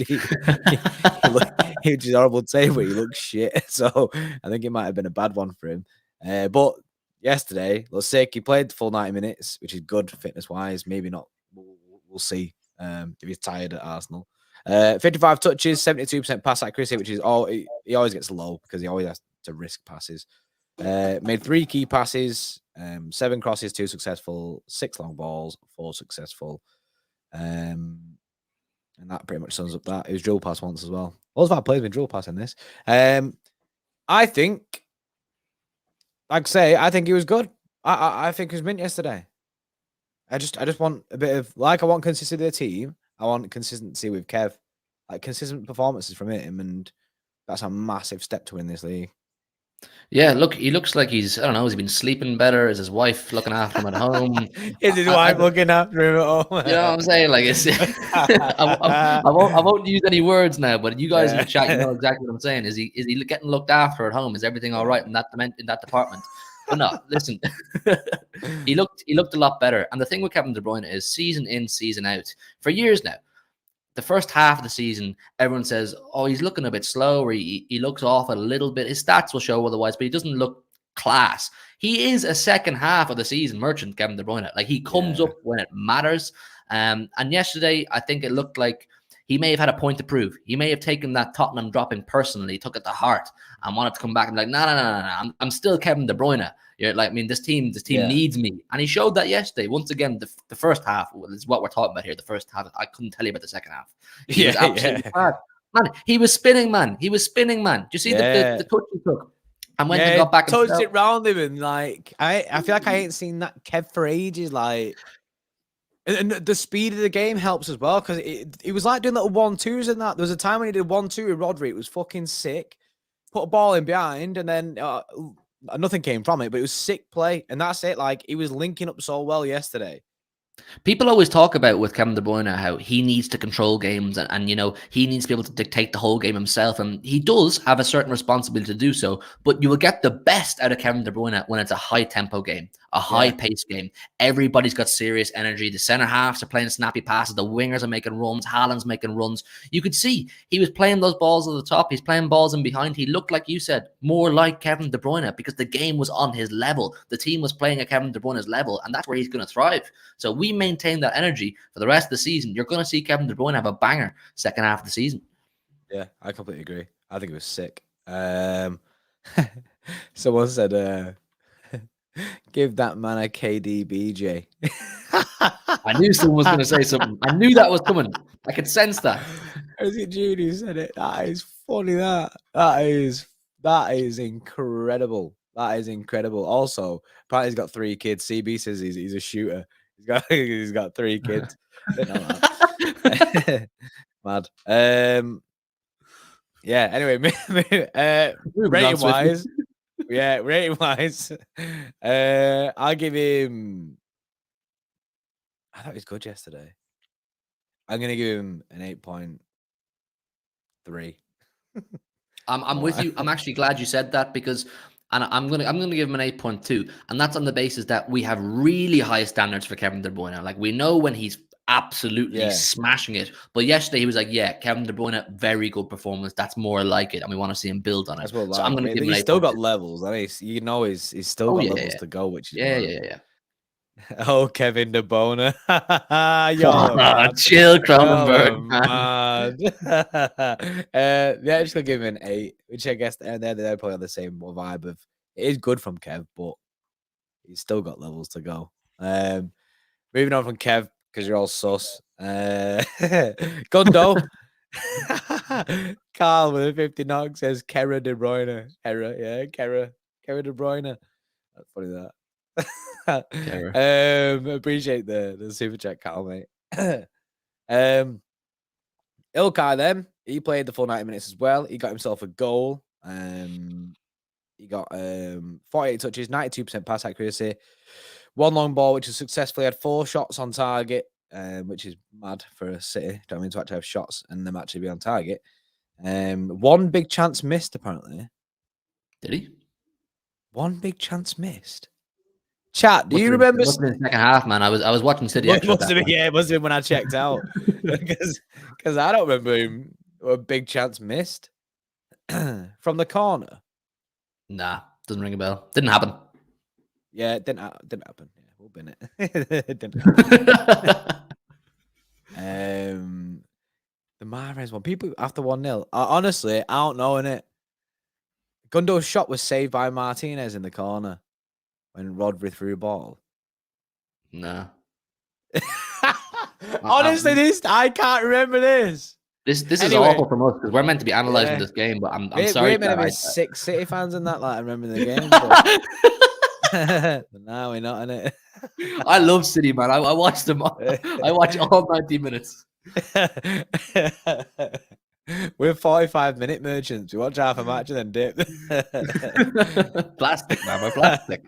was horrible to say, but he looked shit. So I think it might have been a bad one for him. But yesterday, let's say he played the full 90 minutes, which is good fitness-wise. Maybe not. We'll see if he's tired at Arsenal. 55 touches, 72% pass accuracy, which is he always gets low because he always has to risk passes. Made 3 key passes, 7 crosses, 2 successful, 6 long balls, 4 successful. And that pretty much sums up that. It was drill pass once as well. All of our players been drill pass in this. I think, like I say, I think he was good. I think he was mint yesterday. I just want a bit of, I want consistency with the team. I want consistency with Kev. Like, consistent performances from him, and that's a massive step to win this league. Yeah, look, he looks like he's, I don't know, has he been sleeping better? Is his wife looking after him at home? Is his wife looking after him at home? You know what I'm saying? Like, it's, I won't use any words now, but you guys in the chat, you know exactly what I'm saying. Is he getting looked after at home? Is everything all right in that department? But no, listen, he looked a lot better. And the thing with Kevin De Bruyne is season in, season out for years now. The first half of the season, everyone says, oh, he's looking a bit slow, or he looks off a little bit. His stats will show otherwise, but he doesn't look class. He is a second half of the season merchant, Kevin De Bruyne. Like, he comes up when it matters. And yesterday, I think it looked like he may have had a point to prove. He may have taken that Tottenham dropping personally, took it to heart, and wanted to come back and be like, no. I'm still Kevin De Bruyne. You're like, I mean, this team needs me. And he showed that yesterday. Once again, the first half is what we're talking about here. The first half, I couldn't tell you about the second half. He was absolutely bad. Man, he was spinning, man. Do you see the touch he took? And when he got back and touched it round him, and like, I feel like I ain't seen that Kev for ages. Like, and the speed of the game helps as well, because it was like doing little 1-2s and that. There was a time when he did 1-2 with Rodri. It was fucking sick. Put a ball in behind, and then nothing came from it, but it was sick play, and that's it. Like, he was linking up so well yesterday. People always talk about with Kevin De Bruyne how he needs to control games and you know, he needs to be able to dictate the whole game himself, and he does have a certain responsibility to do so, but you will get the best out of Kevin De Bruyne when it's a high tempo game, a high pace game. Everybody's got serious energy. The center halves are playing snappy passes, the wingers are making runs, Haaland's making runs. You could see he was playing those balls at the top, he's playing balls in behind. He looked, like you said, more like Kevin De Bruyne because the game was on his level. The team was playing at Kevin De Bruyne's level, and that's where he's going to thrive. So we maintain that energy for the rest of the season. You're going to see Kevin De Bruyne have a banger second half of the season. Yeah, I completely agree. I think it was sick. Someone said, give that man a KDBJ. I knew someone was going to say something. I knew that was coming. I could sense that. Was it Jude who said it? That is funny. That is incredible. That is incredible. Also, apparently he's got 3 kids. CB says he's a shooter. He's got 3 kids. Didn't know that. Mad. Yeah. Anyway, rating wise, I'll give him. I thought he was good yesterday. I'm gonna give him an 8.3. I'm with you. I'm actually glad you said that because, and I'm gonna give him an 8.2, and that's on the basis that we have really high standards for Kevin De Bruyne. Like we know when he's absolutely smashing it, but yesterday he was like, yeah, Kevin De Bruyne, very good performance. That's more like it, and we want to see him build on it. That's what So I'm gonna give him. He's an still got 8.2. levels. I mean, he's still got levels to go, which is yeah. Oh, Kevin De Bruyne. Y'all are mad. Chill, Y'all Cronenberg, are mad. They're actually giving an 8, which I guess they're probably on the same vibe of it is good from Kev, but he's still got levels to go. Moving on from Kev, because you're all sus. Gundo. Carl with a 50 knock says Kera De Bruyne. Kera De Bruyne. That's funny that. Appreciate the super chat, Carl, mate. Ilkay then, he played the full 90 minutes as well. He got himself a goal. He got 48 touches, 92% pass accuracy, 1 long ball, which has successfully had 4 shots on target, which is mad for a City. Don't mean to actually have shots and them actually be on target. 1 big chance missed, apparently. Did he? 1 big chance missed. Chat, do you remember? It must have been the second half, man. I was watching City. It must have been when I checked out because I don't remember him a big chance missed from the corner. Nah, doesn't ring a bell. Didn't happen. Yeah, it didn't happen. Yeah, we'll bin it. It didn't happen. The Mahrez one. People after 1-0. Honestly, I don't know, innit? Gundo's shot was saved by Martinez in the corner when Rodri threw a ball. Nah. Honestly, I can't remember this. This is awful from us because we're meant to be analysing this game, but I'm sorry. We're meant to be 6 City fans and that, like I remember the game. But now we're not in it. I love City, man. I watch them. I watch all 90 minutes. We're 45-minute merchants. We watch half a match and then dip. Plastic, man. We're plastic.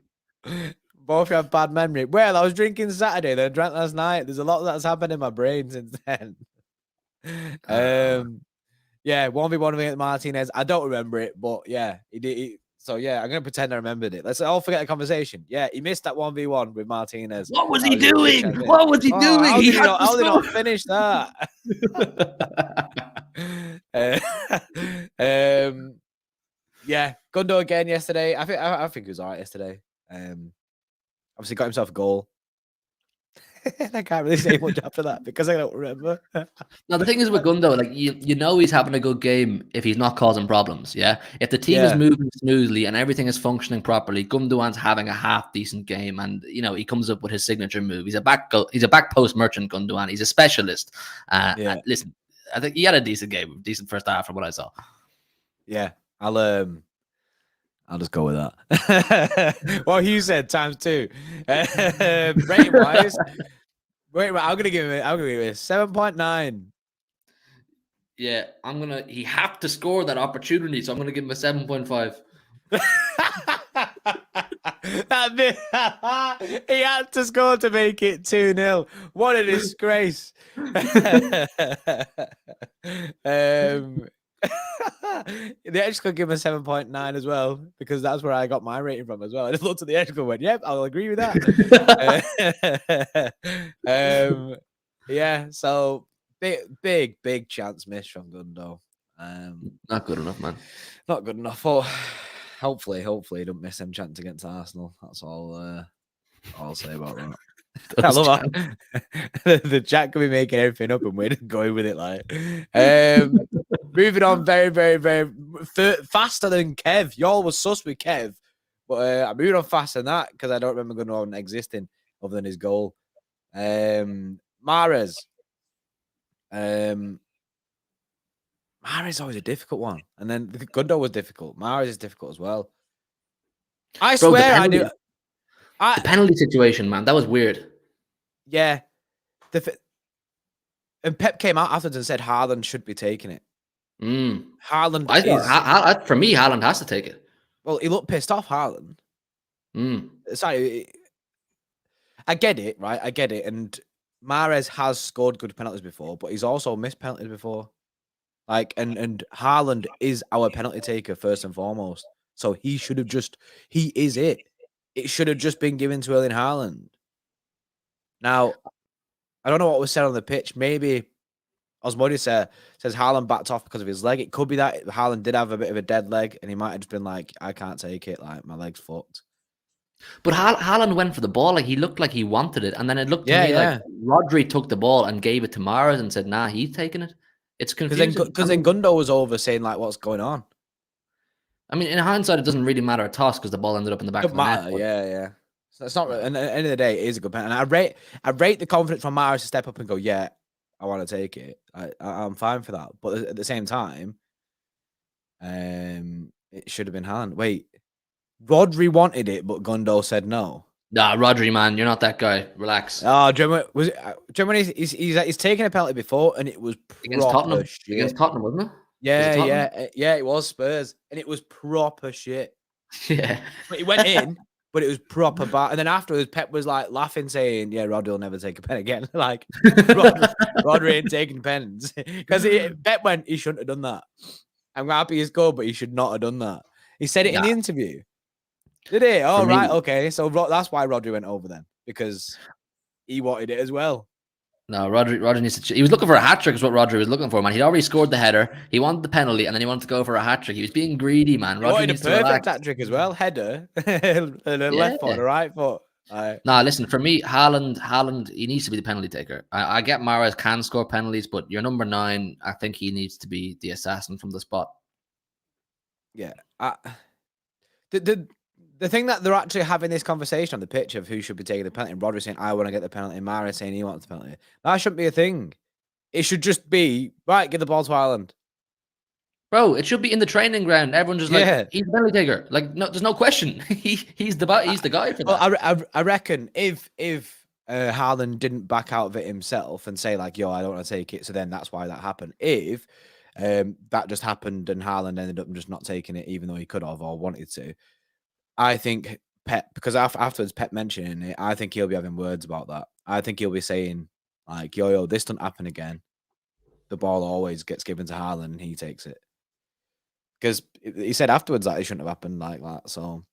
Both have bad memory. Well, I was drinking Saturday, then drank last night. There's a lot that's happened in my brain since then. Yeah, 1v1 against Martinez. I don't remember it, but yeah, he did. So yeah, I'm gonna pretend I remembered it. Let's all forget the conversation. Yeah, he missed that 1v1 with Martinez. What was he doing? What was he doing? How did he not finish that? Yeah, Gundo again yesterday. I think he was alright yesterday. Obviously got himself a goal. I can't really say much after that because I don't remember. No, the thing is with Gundo, like you know he's having a good game if he's not causing problems. Yeah, if the team is moving smoothly and everything is functioning properly, Gundogan's having a half decent game, and you know he comes up with his signature move. He's a back post merchant, Gundogan. He's a specialist. And listen, I think he had a decent game, decent first half from what I saw. Yeah, I'll just go with that. Well, you said times 2. Rating wise, wait, I'm gonna give it a 7.9. Yeah, he had to score that opportunity, so I'm gonna give him a 7.5. He had to score to make it 2-0. What a disgrace. The Edge could give him a 7.9 as well because that's where I got my rating from as well. I just looked at the Edge and went, "Yep, I'll agree with that." Yeah, so big chance miss from Gundo. Not good enough, man. Not good enough. Oh, hopefully, he don't miss them chance against Arsenal. That's all I'll say about that. I love that. The chat could be making everything up and we're just going with it. Like, moving on very, very, very faster than Kev. Y'all was sus with Kev, but I'm moving on faster than that because I don't remember Gundogan existing other than his goal. Mahrez. Mahrez is always a difficult one, and then Gundo was difficult. Mahrez is difficult as well. I swear I knew. The penalty situation, man, that was weird. Yeah. And Pep came out afterwards and said Haaland should be taking it. Haaland I thought, is for me, Haaland has to take it. well. He looked pissed off. Haaland. Sorry, I get it, right? I get it. And Mahrez has scored good penalties before, but he's also missed penalties before. Like, and Haaland is our penalty taker first and foremost. So he should have he is it. It should have just been given to Erling Haaland. Now, I don't know what was said on the pitch. Maybe Osmodi says Haaland backed off because of his leg. It could be that Haaland did have a bit of a dead leg, and he might have just been like, I can't take it. Like, my leg's fucked. But Haaland went for the ball. Like, he looked like he wanted it. And then it looked to me like Rodri took the ball and gave it to Mahrez and said, nah, he's taking it. It's confusing. Because then Gundo was over saying, like, what's going on? I mean, in hindsight, it doesn't really matter a toss because the ball ended up in the back of the net. Yeah. So it's not. And at the end of the day, it is a good penalty. And I rate the confidence from Mahrez to step up and go, yeah, I want to take it. I'm fine for that. But at the same time, it should have been Haaland. Wait, Rodri wanted it, but Gundo said no. Nah, Rodri, man, you're not that guy. Relax. Oh, do you remember he's taken a penalty before, and it was against Tottenham. Shit. Against Tottenham, wasn't it? Yeah. It was Spurs, and it was proper shit. Yeah, but he went in, but it was proper bad. And then afterwards, Pep was like laughing, saying, "Yeah, Rodri will never take a pen again." Like Rodri ain't taking pens because Pep went, he shouldn't have done that. I'm happy he scored, but he should not have done that. He said it in the interview. Did he? Oh, right. Okay. So that's why Rodri went over then, because he wanted it as well. No, Rodri needs to. He was looking for a hat trick, is what Rodri was looking for, man. He'd already scored the header. He wanted the penalty, and then he wanted to go for a hat trick. He was being greedy, man. He wanted a perfect hat trick as well. Header, and a left foot, and a right foot. No, listen, for me, Haaland, he needs to be the penalty taker. I get Mahrez can score penalties, but your number 9, I think he needs to be the assassin from the spot. Yeah. The thing that they're actually having this conversation on the pitch of who should be taking the penalty, and Rodri saying, I want to get the penalty, and Mahrez saying he wants the penalty. That shouldn't be a thing. It should just be, right, give the ball to Haaland. Bro, it should be in the training ground. Everyone just like, he's the penalty taker. Like, no, there's no question. He's the guy for that. Well, I reckon if Haaland didn't back out of it himself and say like, yo, I don't want to take it, so then that's why that happened. If that just happened and Haaland ended up just not taking it, even though he could have or wanted to, I think Pep, because afterwards Pep mentioning it, I think he'll be having words about that. I think he'll be saying like, yo, this doesn't happen again. The ball always gets given to Haaland and he takes it. Because he said afterwards that it shouldn't have happened like that. So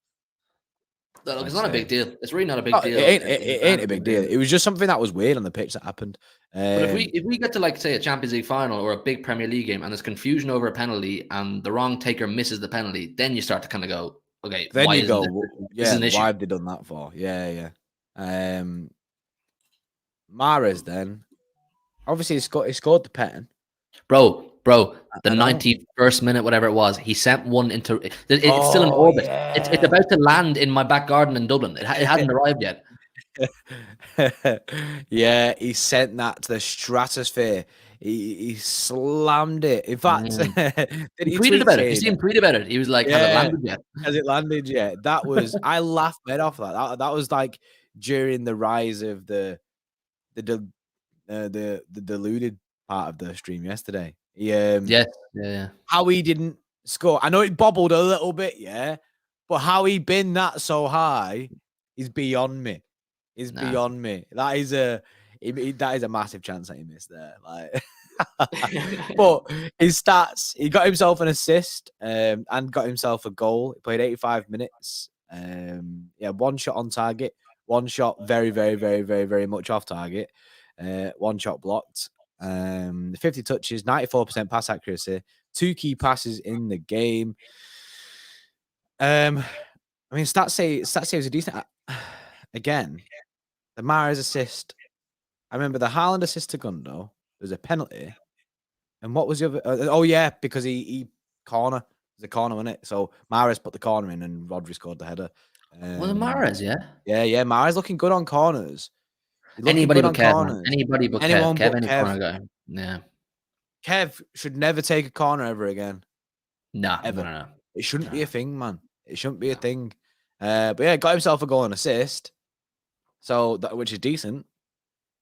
no, look, it's not a big deal. It's really not a big deal. It ain't a big deal. It was just something that was weird on the pitch that happened. But if we get to like say a Champions League final or a big Premier League game and there's confusion over a penalty and the wrong taker misses the penalty, then you start to kind of go, okay, then why you go, this an issue? Why have they done that for? Yeah. Mahrez then, obviously he scored the pen. Bro, the 91st minute, whatever it was, he sent one into. It's still in orbit. Yeah. It's about to land in my back garden in Dublin. It hasn't arrived yet. Yeah, he sent that to the stratosphere. He slammed it. In fact, he tweeted about it. You see him tweet about it. He was like, "Has it landed yet? Has it landed yet?" That was I laughed my head off that. That was like during the rise of the deluded part of the stream yesterday. Yeah. How he didn't score. I know it bobbled a little bit, but how he been that so high is beyond me. Beyond me. That is a massive chance that he missed there. Like, but his stats, he got himself an assist and got himself a goal. He played 85 minutes. One shot on target, one shot very, very, very, very, very much off target. One shot blocked. 50 touches, 94% pass accuracy, 2 key passes in the game. I mean, stats say a decent. Again, the Mahrez assist. I remember the Haaland assist to Gundo. There's a penalty, and what was the other? Because he corner. There's a corner in it. So Mahrez put the corner in, and Rodri scored the header. Was it Mahrez? Yeah. Mahrez looking good on corners. Anybody but Kev. Anybody but Kev. Kev, any corner guy. Yeah. Kev should never take a corner ever again. Nah, ever. No. It shouldn't be a thing, man. It shouldn't be a thing. But yeah, got himself a goal and assist. So which is decent.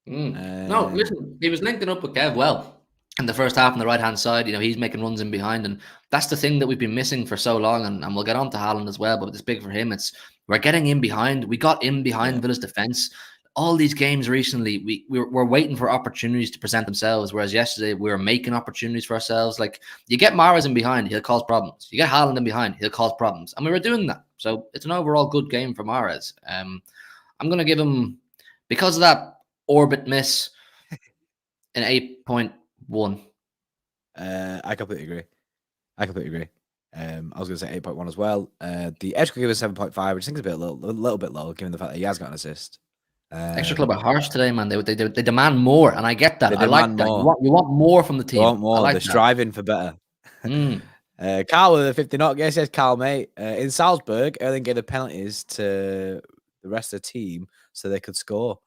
No, listen, he was linking up with Kev well. in the first half on the right-hand side. He's making runs in behind, and that's the thing that we've been missing for so long, and we'll get on to Haaland as well, but it's big for him. We're getting in behind. We got in behind Villa's defence. All these games recently, we're waiting for opportunities to present themselves, whereas yesterday we were making opportunities for ourselves. Like, you get Mahrez in behind, he'll cause problems. You get Haaland in behind, he'll cause problems. And we were doing that. So it's an overall good game for Mahrez. I'm going to give him, because of that orbit miss, an 8.1. I completely agree. I was going to say 8.1 as well. The Edge could give us 7.5, which I think is a little bit low, given the fact that he has got an assist. Extra Club are harsh today, man. They demand more, and I get that. I like that. You want more from the team. You want more. They're striving for better. Carl with a 50 knock. Yes, Carl, mate. In Salzburg, Erling gave the penalties to the rest of the team so they could score.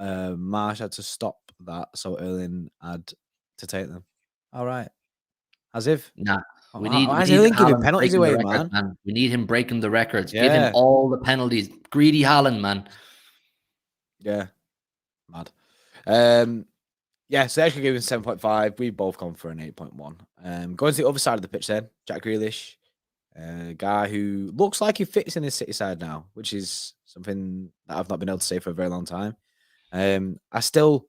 Marsh had to stop that, so Erling had to take them. All right. As if. Nah. We need giving penalties away, man. We need him breaking the records. Yeah. Give him all the penalties. Greedy Haaland, man. Yeah. Mad. So they actually gave him 7.5. We've both gone for an 8.1. Going to the other side of the pitch then, Jack Grealish, a guy who looks like he fits in his City side now, which is something that I've not been able to say for a very long time. I feel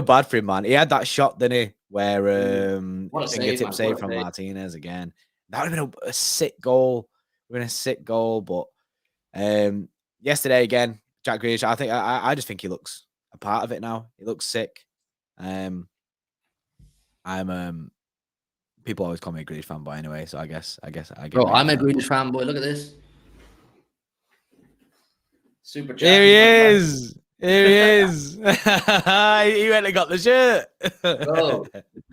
bad for him, man. He had that shot, didn't he? Where fingertip save from Martinez again. That would have been a sick goal. But yesterday again, Jack Grealish, I just think he looks a part of it now. He looks sick. People always call me a Grealish fanboy anyway, so I guess I get. Bro, I'm a Grealish fanboy. Look at this. Super chat. Here he is. He went and got the shirt. Oh,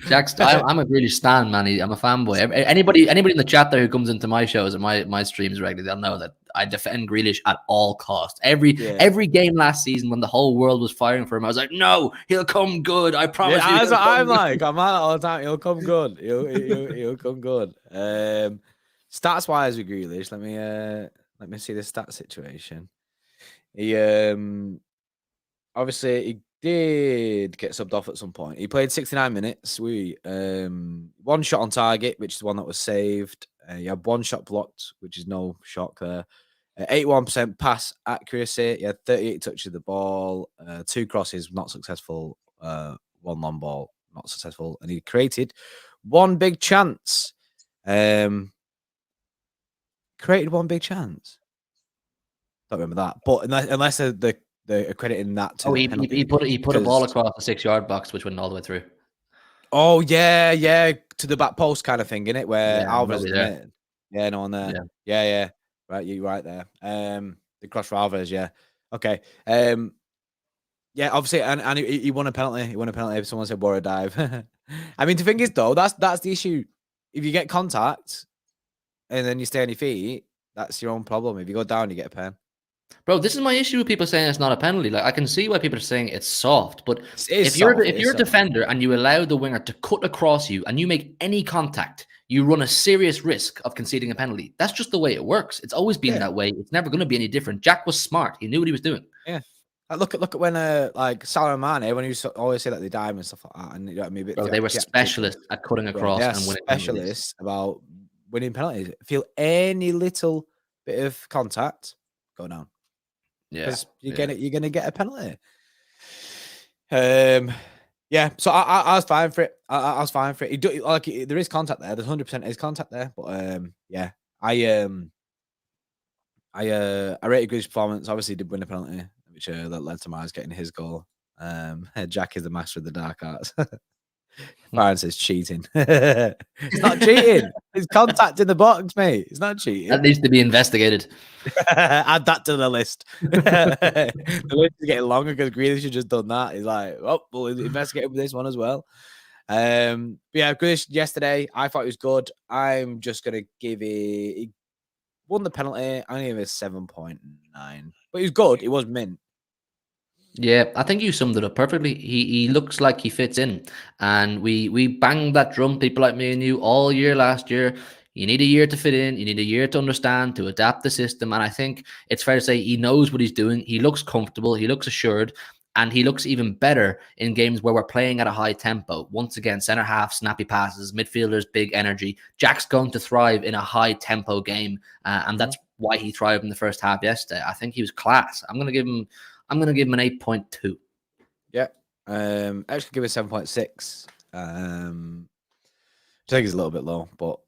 Jack's. I'm a Grealish stan, man. I'm a fanboy. Anybody in the chat there who comes into my shows and my streams regularly, they'll know that I defend Grealish at all costs. Every game last season when the whole world was firing for him, I was like, no, he'll come good. I promise you. That's what I'm like. I'm at it all the time. He'll come good. He'll come good. Stats wise with Grealish, let me see the stat situation. He obviously he did get subbed off at some point. He played 69 minutes. We one shot on target, which is the one that was saved. You had one shot blocked, which is no shock there. 81% pass accuracy. He had 38 touches of the ball, 2 crosses, not successful. 1 long ball, not successful. And he created 1 big chance. Created 1 big chance. Don't remember that. But unless they're accrediting that to he put a ball across the 6-yard box, which went all the way through. Oh yeah, to the back post kind of thing, innit? Where Alvarez is there. Yeah, no one there. Yeah. Right, you're right there. The cross for Alvarez, yeah. Okay. Yeah, obviously, and he won a penalty. He won a penalty if someone said war a dive. I mean, the thing is though, that's the issue. If you get contact and then you stay on your feet, that's your own problem. If you go down, you get a pen. Bro, this is my issue with people saying it's not a penalty. Like, I can see why people are saying it's soft, but if you're a defender and you allow the winger to cut across you and you make any contact, you run a serious risk of conceding a penalty. That's just the way it works. It's always been that way. It's never going to be any different. Jack was smart. He knew what he was doing. Yeah. Look at when like Salah and Mane, when you always say that they dive and stuff like that, and you know what I mean. Bro, they were specialists at cutting across and winning. Specialists about winning penalties. Feel any little bit of contact, go down. Yeah, because you're gonna get a penalty. Yeah. So I was fine for it. I was fine for it. There is contact there. There's 100% is contact there. But yeah, I rated Grealish's performance. Obviously, he did win a penalty, which that led to Mahrez getting his goal. Jack is the master of the dark arts. Byron says cheating. It's not cheating. It's contact in the box, mate. It's not cheating. That needs to be investigated. Add that to the list. The list is getting longer because Grealish has just done that. He's like, oh, we'll investigate with this one as well. Yeah, Grealish yesterday, I thought he was good. I'm just gonna give it. He won the penalty. I'm gonna give it 7.9. But he was good. He was mint. Yeah, I think you summed it up perfectly. He looks like he fits in, and we banged that drum, people like me and you, all year last year. You need a year to fit in. You need a year to understand, to adapt the system. And I think it's fair to say he knows what he's doing. He looks comfortable. He looks assured. And he looks even better in games where we're playing at a high tempo. Once again, center half, snappy passes, midfielders, big energy. Jack's going to thrive in a high tempo game, and that's why he thrived in the first half yesterday. I think he was class. I'm gonna give him an 8.2. Yeah, actually give it 7.6. I think it's a little bit low, but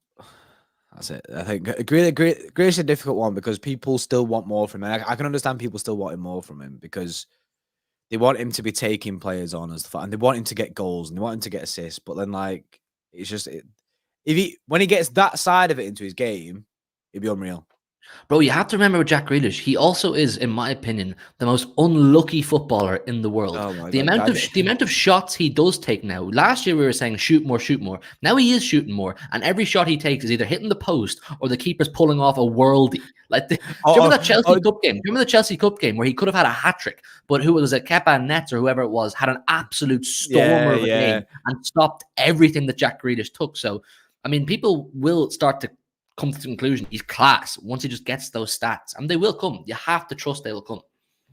that's it. I think Grealish is a difficult one because people still want more from him. I can understand people still wanting more from him because they want him to be taking players on as and they want him to get goals and they want him to get assists. But then, like, it's just when he gets that side of it into his game, it'd be unreal. Bro, you have to remember with Jack Grealish, he also is, in my opinion, the most unlucky footballer in the world. Oh my the God, amount of shots he does take now. Last year we were saying shoot more, shoot more. Now he is shooting more, and every shot he takes is either hitting the post or the keeper's pulling off a worldie. Like, do you remember that Chelsea Cup game? Do you remember the Chelsea Cup game where he could have had a hat trick, but who was it, Kepa Nets or whoever it was, had an absolute stormer of a game and stopped everything that Jack Grealish took. So, I mean, people will start to come to the conclusion he's class once he just gets those stats, and they will come. You have to trust they will come.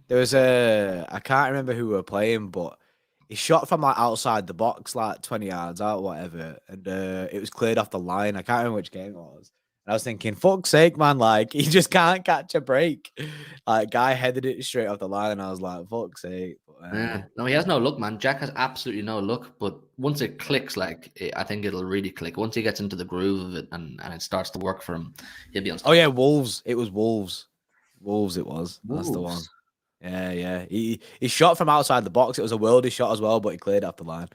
There was I can't remember who we were playing, but he shot from like outside the box, like 20 yards out, whatever, and it was cleared off the line. I can't remember which game it was. And I was thinking, fuck's sake, man, like he just can't catch a break. Like guy headed it straight off the line, and I was like, fuck's sake. Yeah, no, he has no luck, man. Jack has absolutely no luck. But once it clicks, I think it'll really click. Once he gets into the groove of it and it starts to work for him, he'll be on. Oh yeah, Wolves. It was Wolves. Wolves. It was. That's the one. Yeah. He shot from outside the box. It was a worldie shot as well, but he cleared off the line.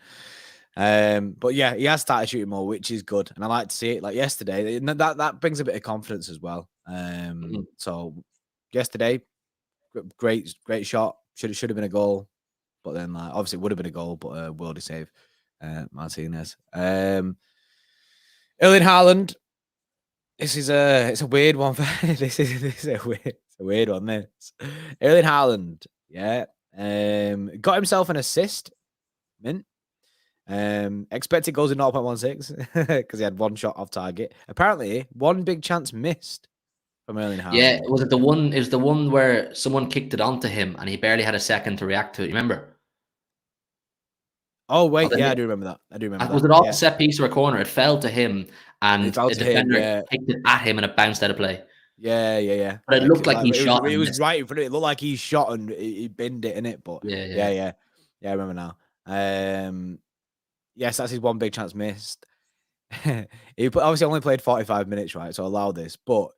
But yeah, he has started shooting more, which is good, and I like to see it. Like yesterday, that brings a bit of confidence as well. So yesterday, great shot. Should have been a goal. But then, obviously, it would have been a goal, but a worldie save, Martinez. Erling Haaland. It's a weird one. This is a weird one. This Erling Haaland, yeah, got himself an assist. Mint. Expected goals in 0.16 because he had one shot off target. Apparently, one big chance missed from Erling Haaland. Yeah, was it the one? It was the one where someone kicked it onto him and he barely had a second to react to it. You remember? Oh wait, yeah, I do remember that. Was it off a set piece or a corner? It fell to him, and a defender kicked it at him, and it bounced out of play. Yeah. But it looked like he shot. It was right in front of it. It looked like he shot and he binned it in it. But yeah, I remember now. Yes, that's his one big chance missed. He obviously only played 45 minutes, right? So allow this, but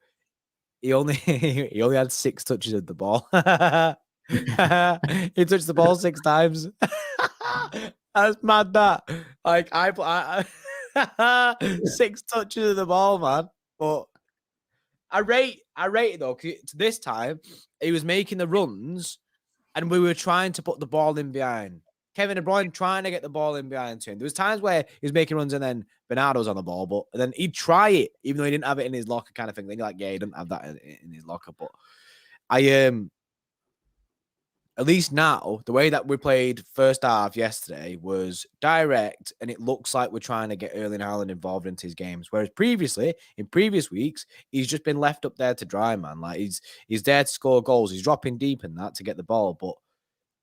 he only had 6 touches of the ball. He touched the ball 6 times. That's mad. That like I 6 touches of the ball, man. But I rate it though. This time he was making the runs, and we were trying to put the ball in behind. Kevin De Bruyne trying to get the ball in behind to him. There was times where he was making runs and then Bernardo's on the ball, but then he'd try it even though he didn't have it in his locker, kind of thing. Then you're like, yeah, he didn't have that in his locker. But at least now, the way that we played first half yesterday was direct, and it looks like we're trying to get Erling Haaland involved into his games. Whereas previously, in previous weeks, he's just been left up there to dry, man. Like he's there to score goals. He's dropping deep in that to get the ball, but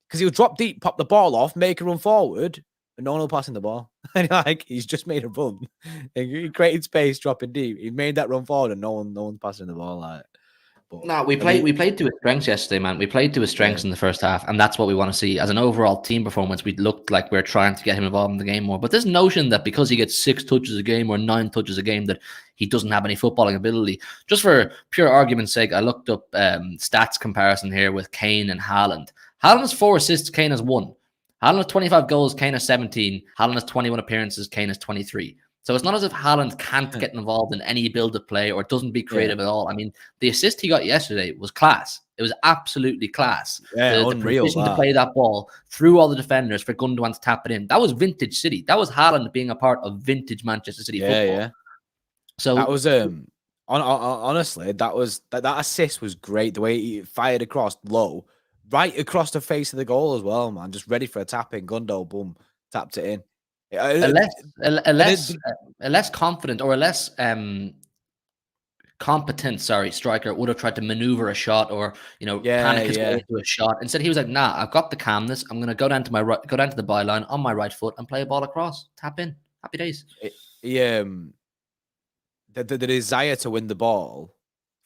because he'll drop deep, pop the ball off, make a run forward, and no one will pass him the ball. And he's just made a run. He created space, dropping deep. He made that run forward, and no one's passing the ball. No, we played to his strengths yesterday, man. We played to his strengths in the first half, and that's what we want to see. As an overall team performance, we looked like we're trying to get him involved in the game more. But this notion that because he gets 6 touches a game or 9 touches a game that he doesn't have any footballing ability, just for pure argument's sake, I looked up stats comparison here with Kane and Haaland. Haaland has 4 assists, Kane has 1. Haaland has 25 goals, Kane has 17. Haaland has 21 appearances, Kane has 23. So it's not as if Haaland can't get involved in any build-up play or doesn't be creative at all. I mean, the assist he got yesterday was class. It was absolutely class. Yeah, unreal. The to play that ball through all the defenders for Gundogan to tap it in. That was vintage City. That was Haaland being a part of vintage Manchester City football. Yeah. So that was honestly, that assist was great. The way he fired across low, right across the face of the goal as well, man. Just ready for a tap in. Gundo, boom, tapped it in. A less confident or a less competent striker would have tried to maneuver a shot or panic his way into a shot. Instead, he was like, "Nah, I've got the calmness. I'm gonna go down to my right, go down to the byline on my right foot and play a ball across, tap in. Happy days." The desire to win the ball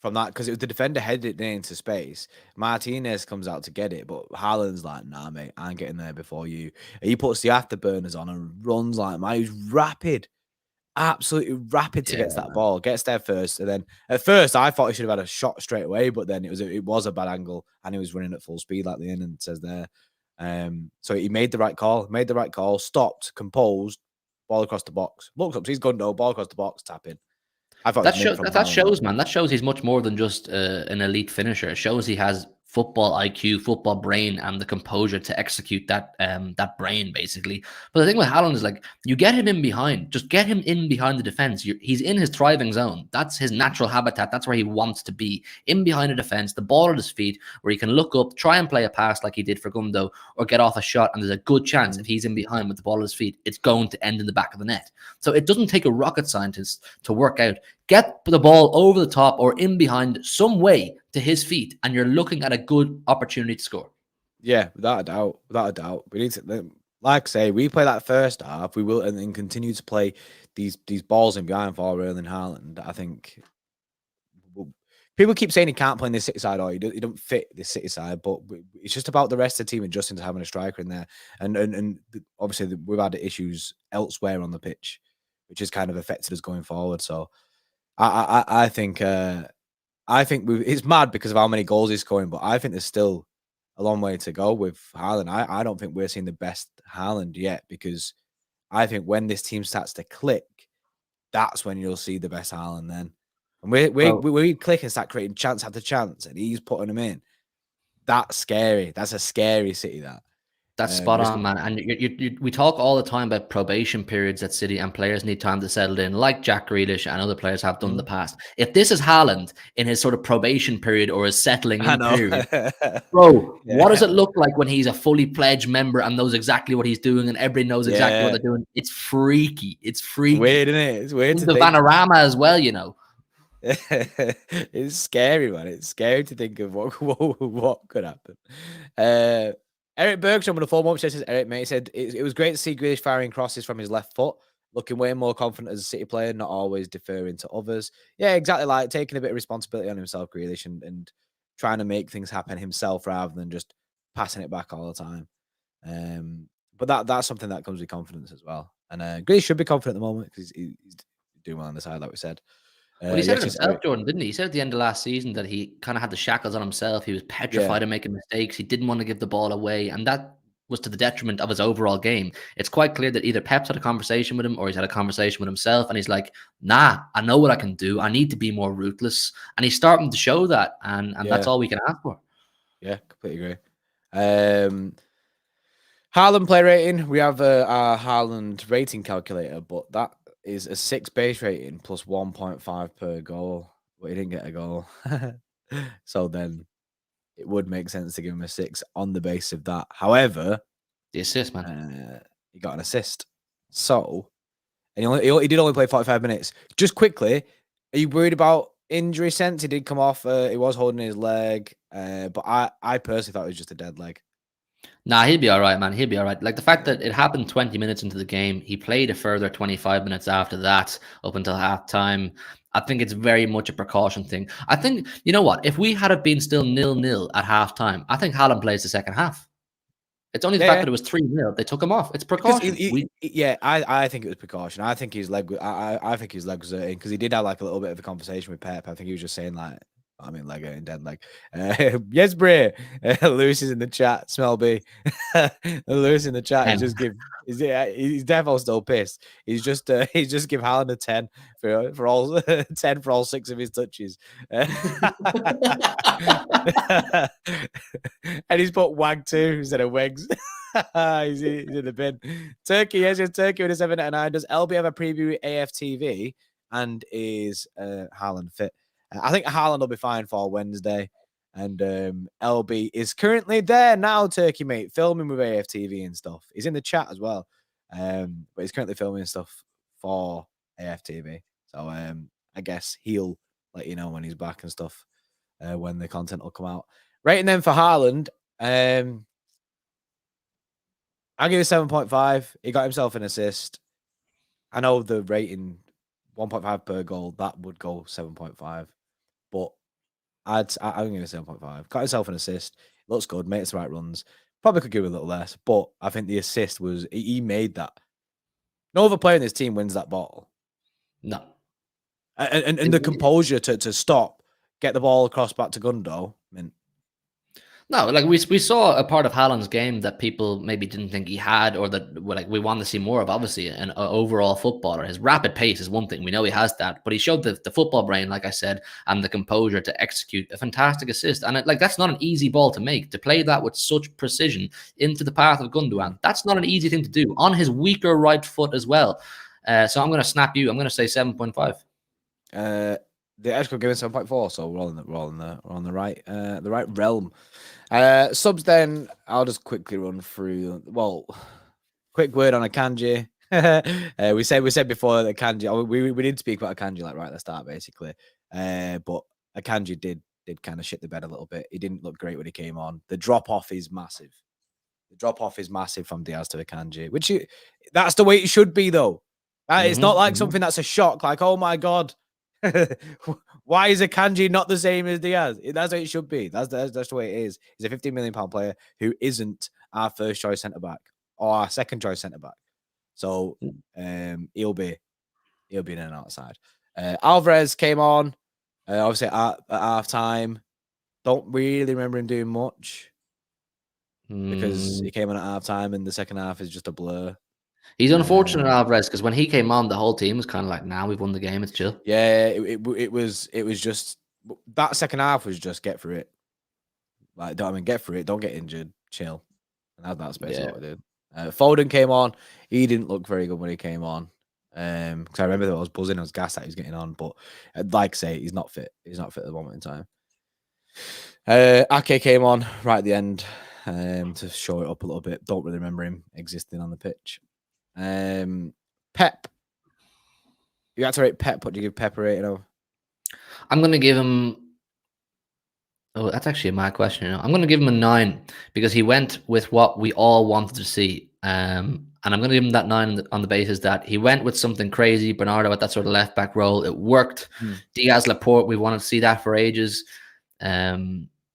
from that, because it was the defender headed it into space. Martinez comes out to get it, but Haaland's like, "Nah, mate, I'm getting there before you." He puts the afterburners on and runs like, man, he's rapid. Absolutely rapid to get to that ball, gets there first, and then at first I thought he should have had a shot straight away, but then it was a bad angle, and he was running at full speed like the end and says there. So he made the right call, stopped, composed, ball across the box, looks up, sees Gundo, ball across the box, tap in. I thought that shows, man. That shows he's much more than just an elite finisher. It shows he has football IQ, football brain, and the composure to execute that brain, basically. But the thing with Haaland is, like, you get him in behind, just get him in behind the defense. He's in his thriving zone. That's his natural habitat. That's where he wants to be, in behind a defense, the ball at his feet, where he can look up, try and play a pass like he did for Gundo, or get off a shot. And there's a good chance if he's in behind with the ball at his feet, it's going to end in the back of the net. So it doesn't take a rocket scientist to work out. Get the ball over the top or in behind some way to his feet, and you're looking at a good opportunity to score. Yeah, without a doubt. We need to, like I say, we play that first half. We will, and then continue to play these balls in behind for Erling Haaland. I think people keep saying he can't play in the City side, or he don't fit the City side, but it's just about the rest of the team adjusting to having a striker in there. And obviously we've had issues elsewhere on the pitch, which has kind of affected us going forward. So I think it's mad because of how many goals he's scoring, but I think there's still a long way to go with Haaland. I don't think we're seeing the best Haaland yet, because I think when this team starts to click, that's when you'll see the best Haaland then. And we click and start creating chance after chance, and he's putting them in. That's scary. That's a scary City, that. That's spot on, man. And we talk all the time about probation periods at City, and players need time to settle in, like Jack Grealish and other players have done in the past. If this is Haaland in his sort of probation period or his settling in period, bro, what does it look like when he's a fully pledged member and knows exactly what he's doing and everybody knows exactly what they're doing? It's freaky. It's freaky. Weird, isn't it? It's weird. The panorama as well, you know. It's scary, man. It's scary to think of what could happen. Eric Bergstrom on the form up says, Eric, mate, he said it was great to see Grealish firing crosses from his left foot, looking way more confident as a City player, not always deferring to others. Yeah, exactly, like taking a bit of responsibility on himself, Grealish, and trying to make things happen himself rather than just passing it back all the time. But that's something that comes with confidence as well. And Grealish should be confident at the moment because he's doing well on the side, like we said. Well, he said it himself, Jordan, didn't he? He said at the end of last season that he kind of had the shackles on himself. He was petrified of making mistakes. He didn't want to give the ball away. And that was to the detriment of his overall game. It's quite clear that either Pep's had a conversation with him or he's had a conversation with himself. And he's like, nah, I know what I can do. I need to be more ruthless. And he's starting to show that. And that's all we can ask for. Yeah, completely agree. Haaland play rating. We have our Haaland rating calculator, but that is a 6 base rating plus 1.5 per goal, but he didn't get a goal. So then it would make sense to give him a 6 on the base of that. However, the assist, man. He got an assist. So, and he did only play 45 minutes. Just quickly, are you worried about injury sense? He did come off. He was holding his leg. But I personally thought it was just a dead leg. Nah, he'll be all right, man. He'll be all right. Like the fact that it happened 20 minutes into the game, he played a further 25 minutes after that up until halftime. I think it's very much a precaution thing. I think, you know what? If we had it been still 0-0 at halftime, I think Haaland plays the second half. It's only the fact that it was 3-0. They took him off. It's precaution. I think it was precaution. I think his leg. I think his leg was in because he did have like a little bit of a conversation with Pep. I think he was just saying like, I mean, leg and dead leg. Yes, Bray. Lewis is in the chat. Smell B. Lewis in the chat. He's definitely still pissed. He's just give Haaland a 10 for all 10 for all 6 of his touches. And he's put wag 2 instead of Wegs. he's in the bin. Turkey, yes, Turkey with a 7 out of 9. Does LB have a preview AFTV? And is Haaland fit? I think Haaland will be fine for Wednesday. And LB is currently there now, Turkey, mate, filming with AFTV and stuff. He's in the chat as well. But he's currently filming stuff for AFTV. So I guess he'll let you know when he's back and stuff, when the content will come out. Rating then for Haaland, I'll give it 7.5. He got himself an assist. I know the rating 1.5 per goal, that would go 7.5. But I'll give it 7.5. Got himself an assist. Looks good, makes the right runs. Probably could give it a little less, but I think the assist was, he made that. No other player in this team wins that ball. No. And the composure to stop, get the ball across back to Gundo. I mean, No, like we saw a part of Haaland's game that people maybe didn't think he had, or that we want to see more of. Obviously, an overall footballer. His rapid pace is one thing. We know he has that, but he showed the football brain, like I said, and the composure to execute a fantastic assist. And that's not an easy ball to make. To play that with such precision into the path of Gundogan, that's not an easy thing to do on his weaker right foot as well. So I'm going to snap you. I'm going to say 7.5. The Xtra Club giving 7.4, so we're on the right realm. Subs then, I'll just quickly run through. Well, quick word on Akanji. We said before that Akanji. We did speak about Akanji like right at the start, basically. But Akanji did kind of shit the bed a little bit. He didn't look great when he came on. The drop off is massive. The drop off is massive from Diaz to Akanji, which that's the way it should be though. It's not like something that's a shock. Like, oh my god. Why is Akanji not the same as Diaz? That's what it should be. That's the way it is. He's a £15 million player who isn't our first choice centre back or our second choice centre back. So he'll be in and outside. Alvarez came on, obviously at half time. Don't really remember him doing much because he came on at half time and the second half is just a blur. He's unfortunate, Alvarez, because when he came on, the whole team was kind of like, "Now we've won the game. It's chill." Yeah, it was just that second half was just get through it. Like, get through it. Don't get injured. Chill. And that's basically what we did. Foden came on. He didn't look very good when he came on. Because I remember that I was buzzing. I was gassed that he was getting on, but like I say, he's not fit. He's not fit at the moment in time. Ake came on right at the end to show it up a little bit. Don't really remember him existing on the pitch. Pep. You had to rate Pep. What do you give Pep a rating of? I'm going to give him. Oh, that's actually a mad question. I'm going to give him a 9 because he went with what we all wanted to see. And I'm going to give him that 9 on the basis that he went with something crazy. Bernardo at that sort of left back role. It worked. Diaz, Laporte, we wanted to see that for ages.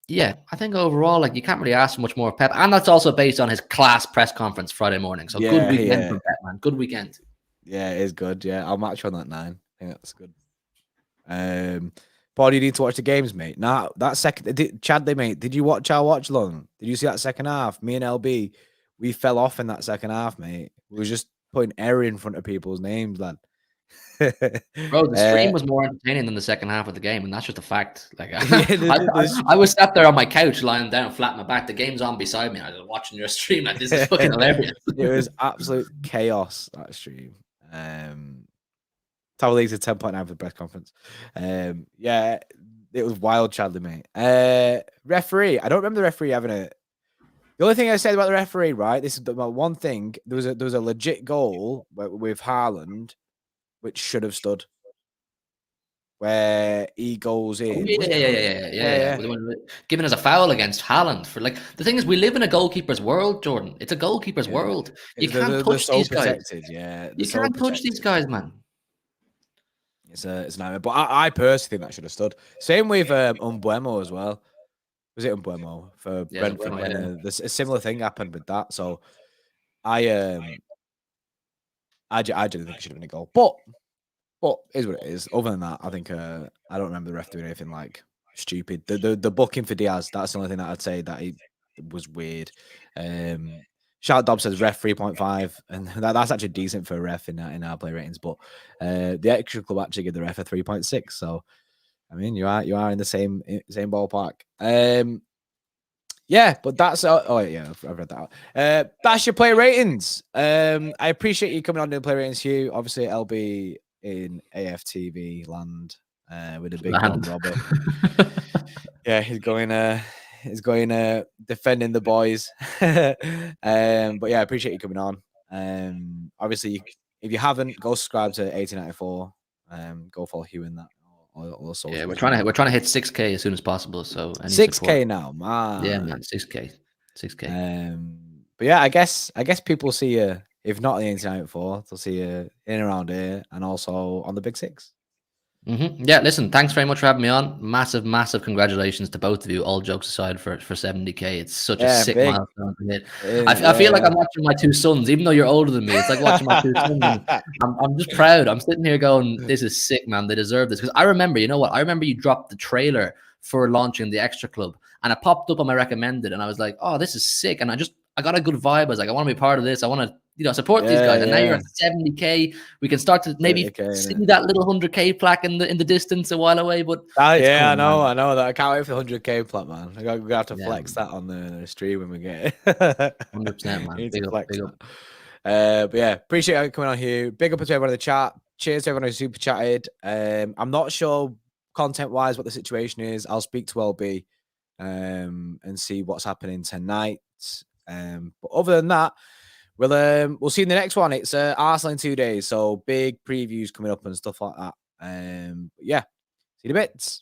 Yeah, I think overall, you can't really ask for much more of Pep. And that's also based on his class press conference Friday morning. So good weekend for Pep, man. Good weekend. Yeah, it is good. Yeah, I'll match on that 9. I think that's good. Paul, you need to watch the games, mate. Nah, that second... Chadley, mate, did you watch our watch long? Did you see that second half? Me and LB, we fell off in that second half, mate. We were just putting error in front of people's names, lad. Bro, the stream was more entertaining than the second half of the game, and that's just a fact. I was sat there on my couch, lying down, flat on my back. The game's on beside me. I was watching your stream. This is fucking hilarious. It was absolute chaos, that stream. Tower League's a 10.9 for the press conference. Yeah, it was wild, Chadley, mate. Referee, I don't remember the referee having a. The only thing I said about the referee, right? This is the one thing. There was a legit goal with Haaland, which should have stood, where he goes in. Yeah. Giving us a foul against Haaland for the thing is, we live in a goalkeeper's world, Jordan. It's a goalkeeper's world. You can't touch these guys. Yeah, you can't touch these guys, man. It's a nightmare. But I personally think that should have stood. Same with Umbuemo as well. Was it Umbuemo for Brentford? A similar thing happened with that. So I didn't think it should have been a goal. But it is what it is. Other than that, I think I don't remember the ref doing anything stupid. The booking for Diaz, that's the only thing that I'd say that it was weird. Shout Dobb says ref 3.5, and that's actually decent for a ref in our play ratings. But the Xtra Club actually give the ref a 3.6. So I mean, you are in the same ballpark. Yeah, but that's I've read that out. That's your play ratings. I appreciate you coming on to play ratings, Hugh. Obviously, LB in AFTV land with a big Don Robert. Yeah, he's going defending the boys. But yeah, I appreciate you coming on. Obviously, if you haven't, go subscribe to 1894. Go follow Hugh in that or so. Yeah, we're trying to hit 6K as soon as possible. So 6K now, man. Yeah, man, 6K. But yeah, I guess people see you, if not the 89.4, they'll see you in and around here, and also on the Big Six. Yeah, listen, thanks very much for having me on. Massive congratulations to both of you, all jokes aside, for 70K. It's such a sick big. milestone to hit. I feel like I'm watching my two sons, even though you're older than me. It's like watching my two sons. I'm just proud. I'm sitting here going, this is sick, man. They deserve this. Because I remember, you know what? I remember you dropped the trailer for launching the Xtra Club, and it popped up on my recommended, and I was like, oh, this is sick. And I got a good vibe. I was like, I want to be part of this. I want to, support these guys. And now you're at 70K. We can start to maybe see that little 100K plaque in the distance a while away. But I know that. I can't wait for the 100K plaque, man. We're gonna have to flex that on the stream when we get it. 100%, man. Big up. But yeah, appreciate you coming on here. Big up to everyone in the chat. Cheers to everyone who super chatted. I'm not sure content wise what the situation is. I'll speak to LB and see what's happening tonight. But other than that, we'll see you in the next one. It's Arsenal in 2 days, so big previews coming up and stuff like that. Yeah, see you in a bit.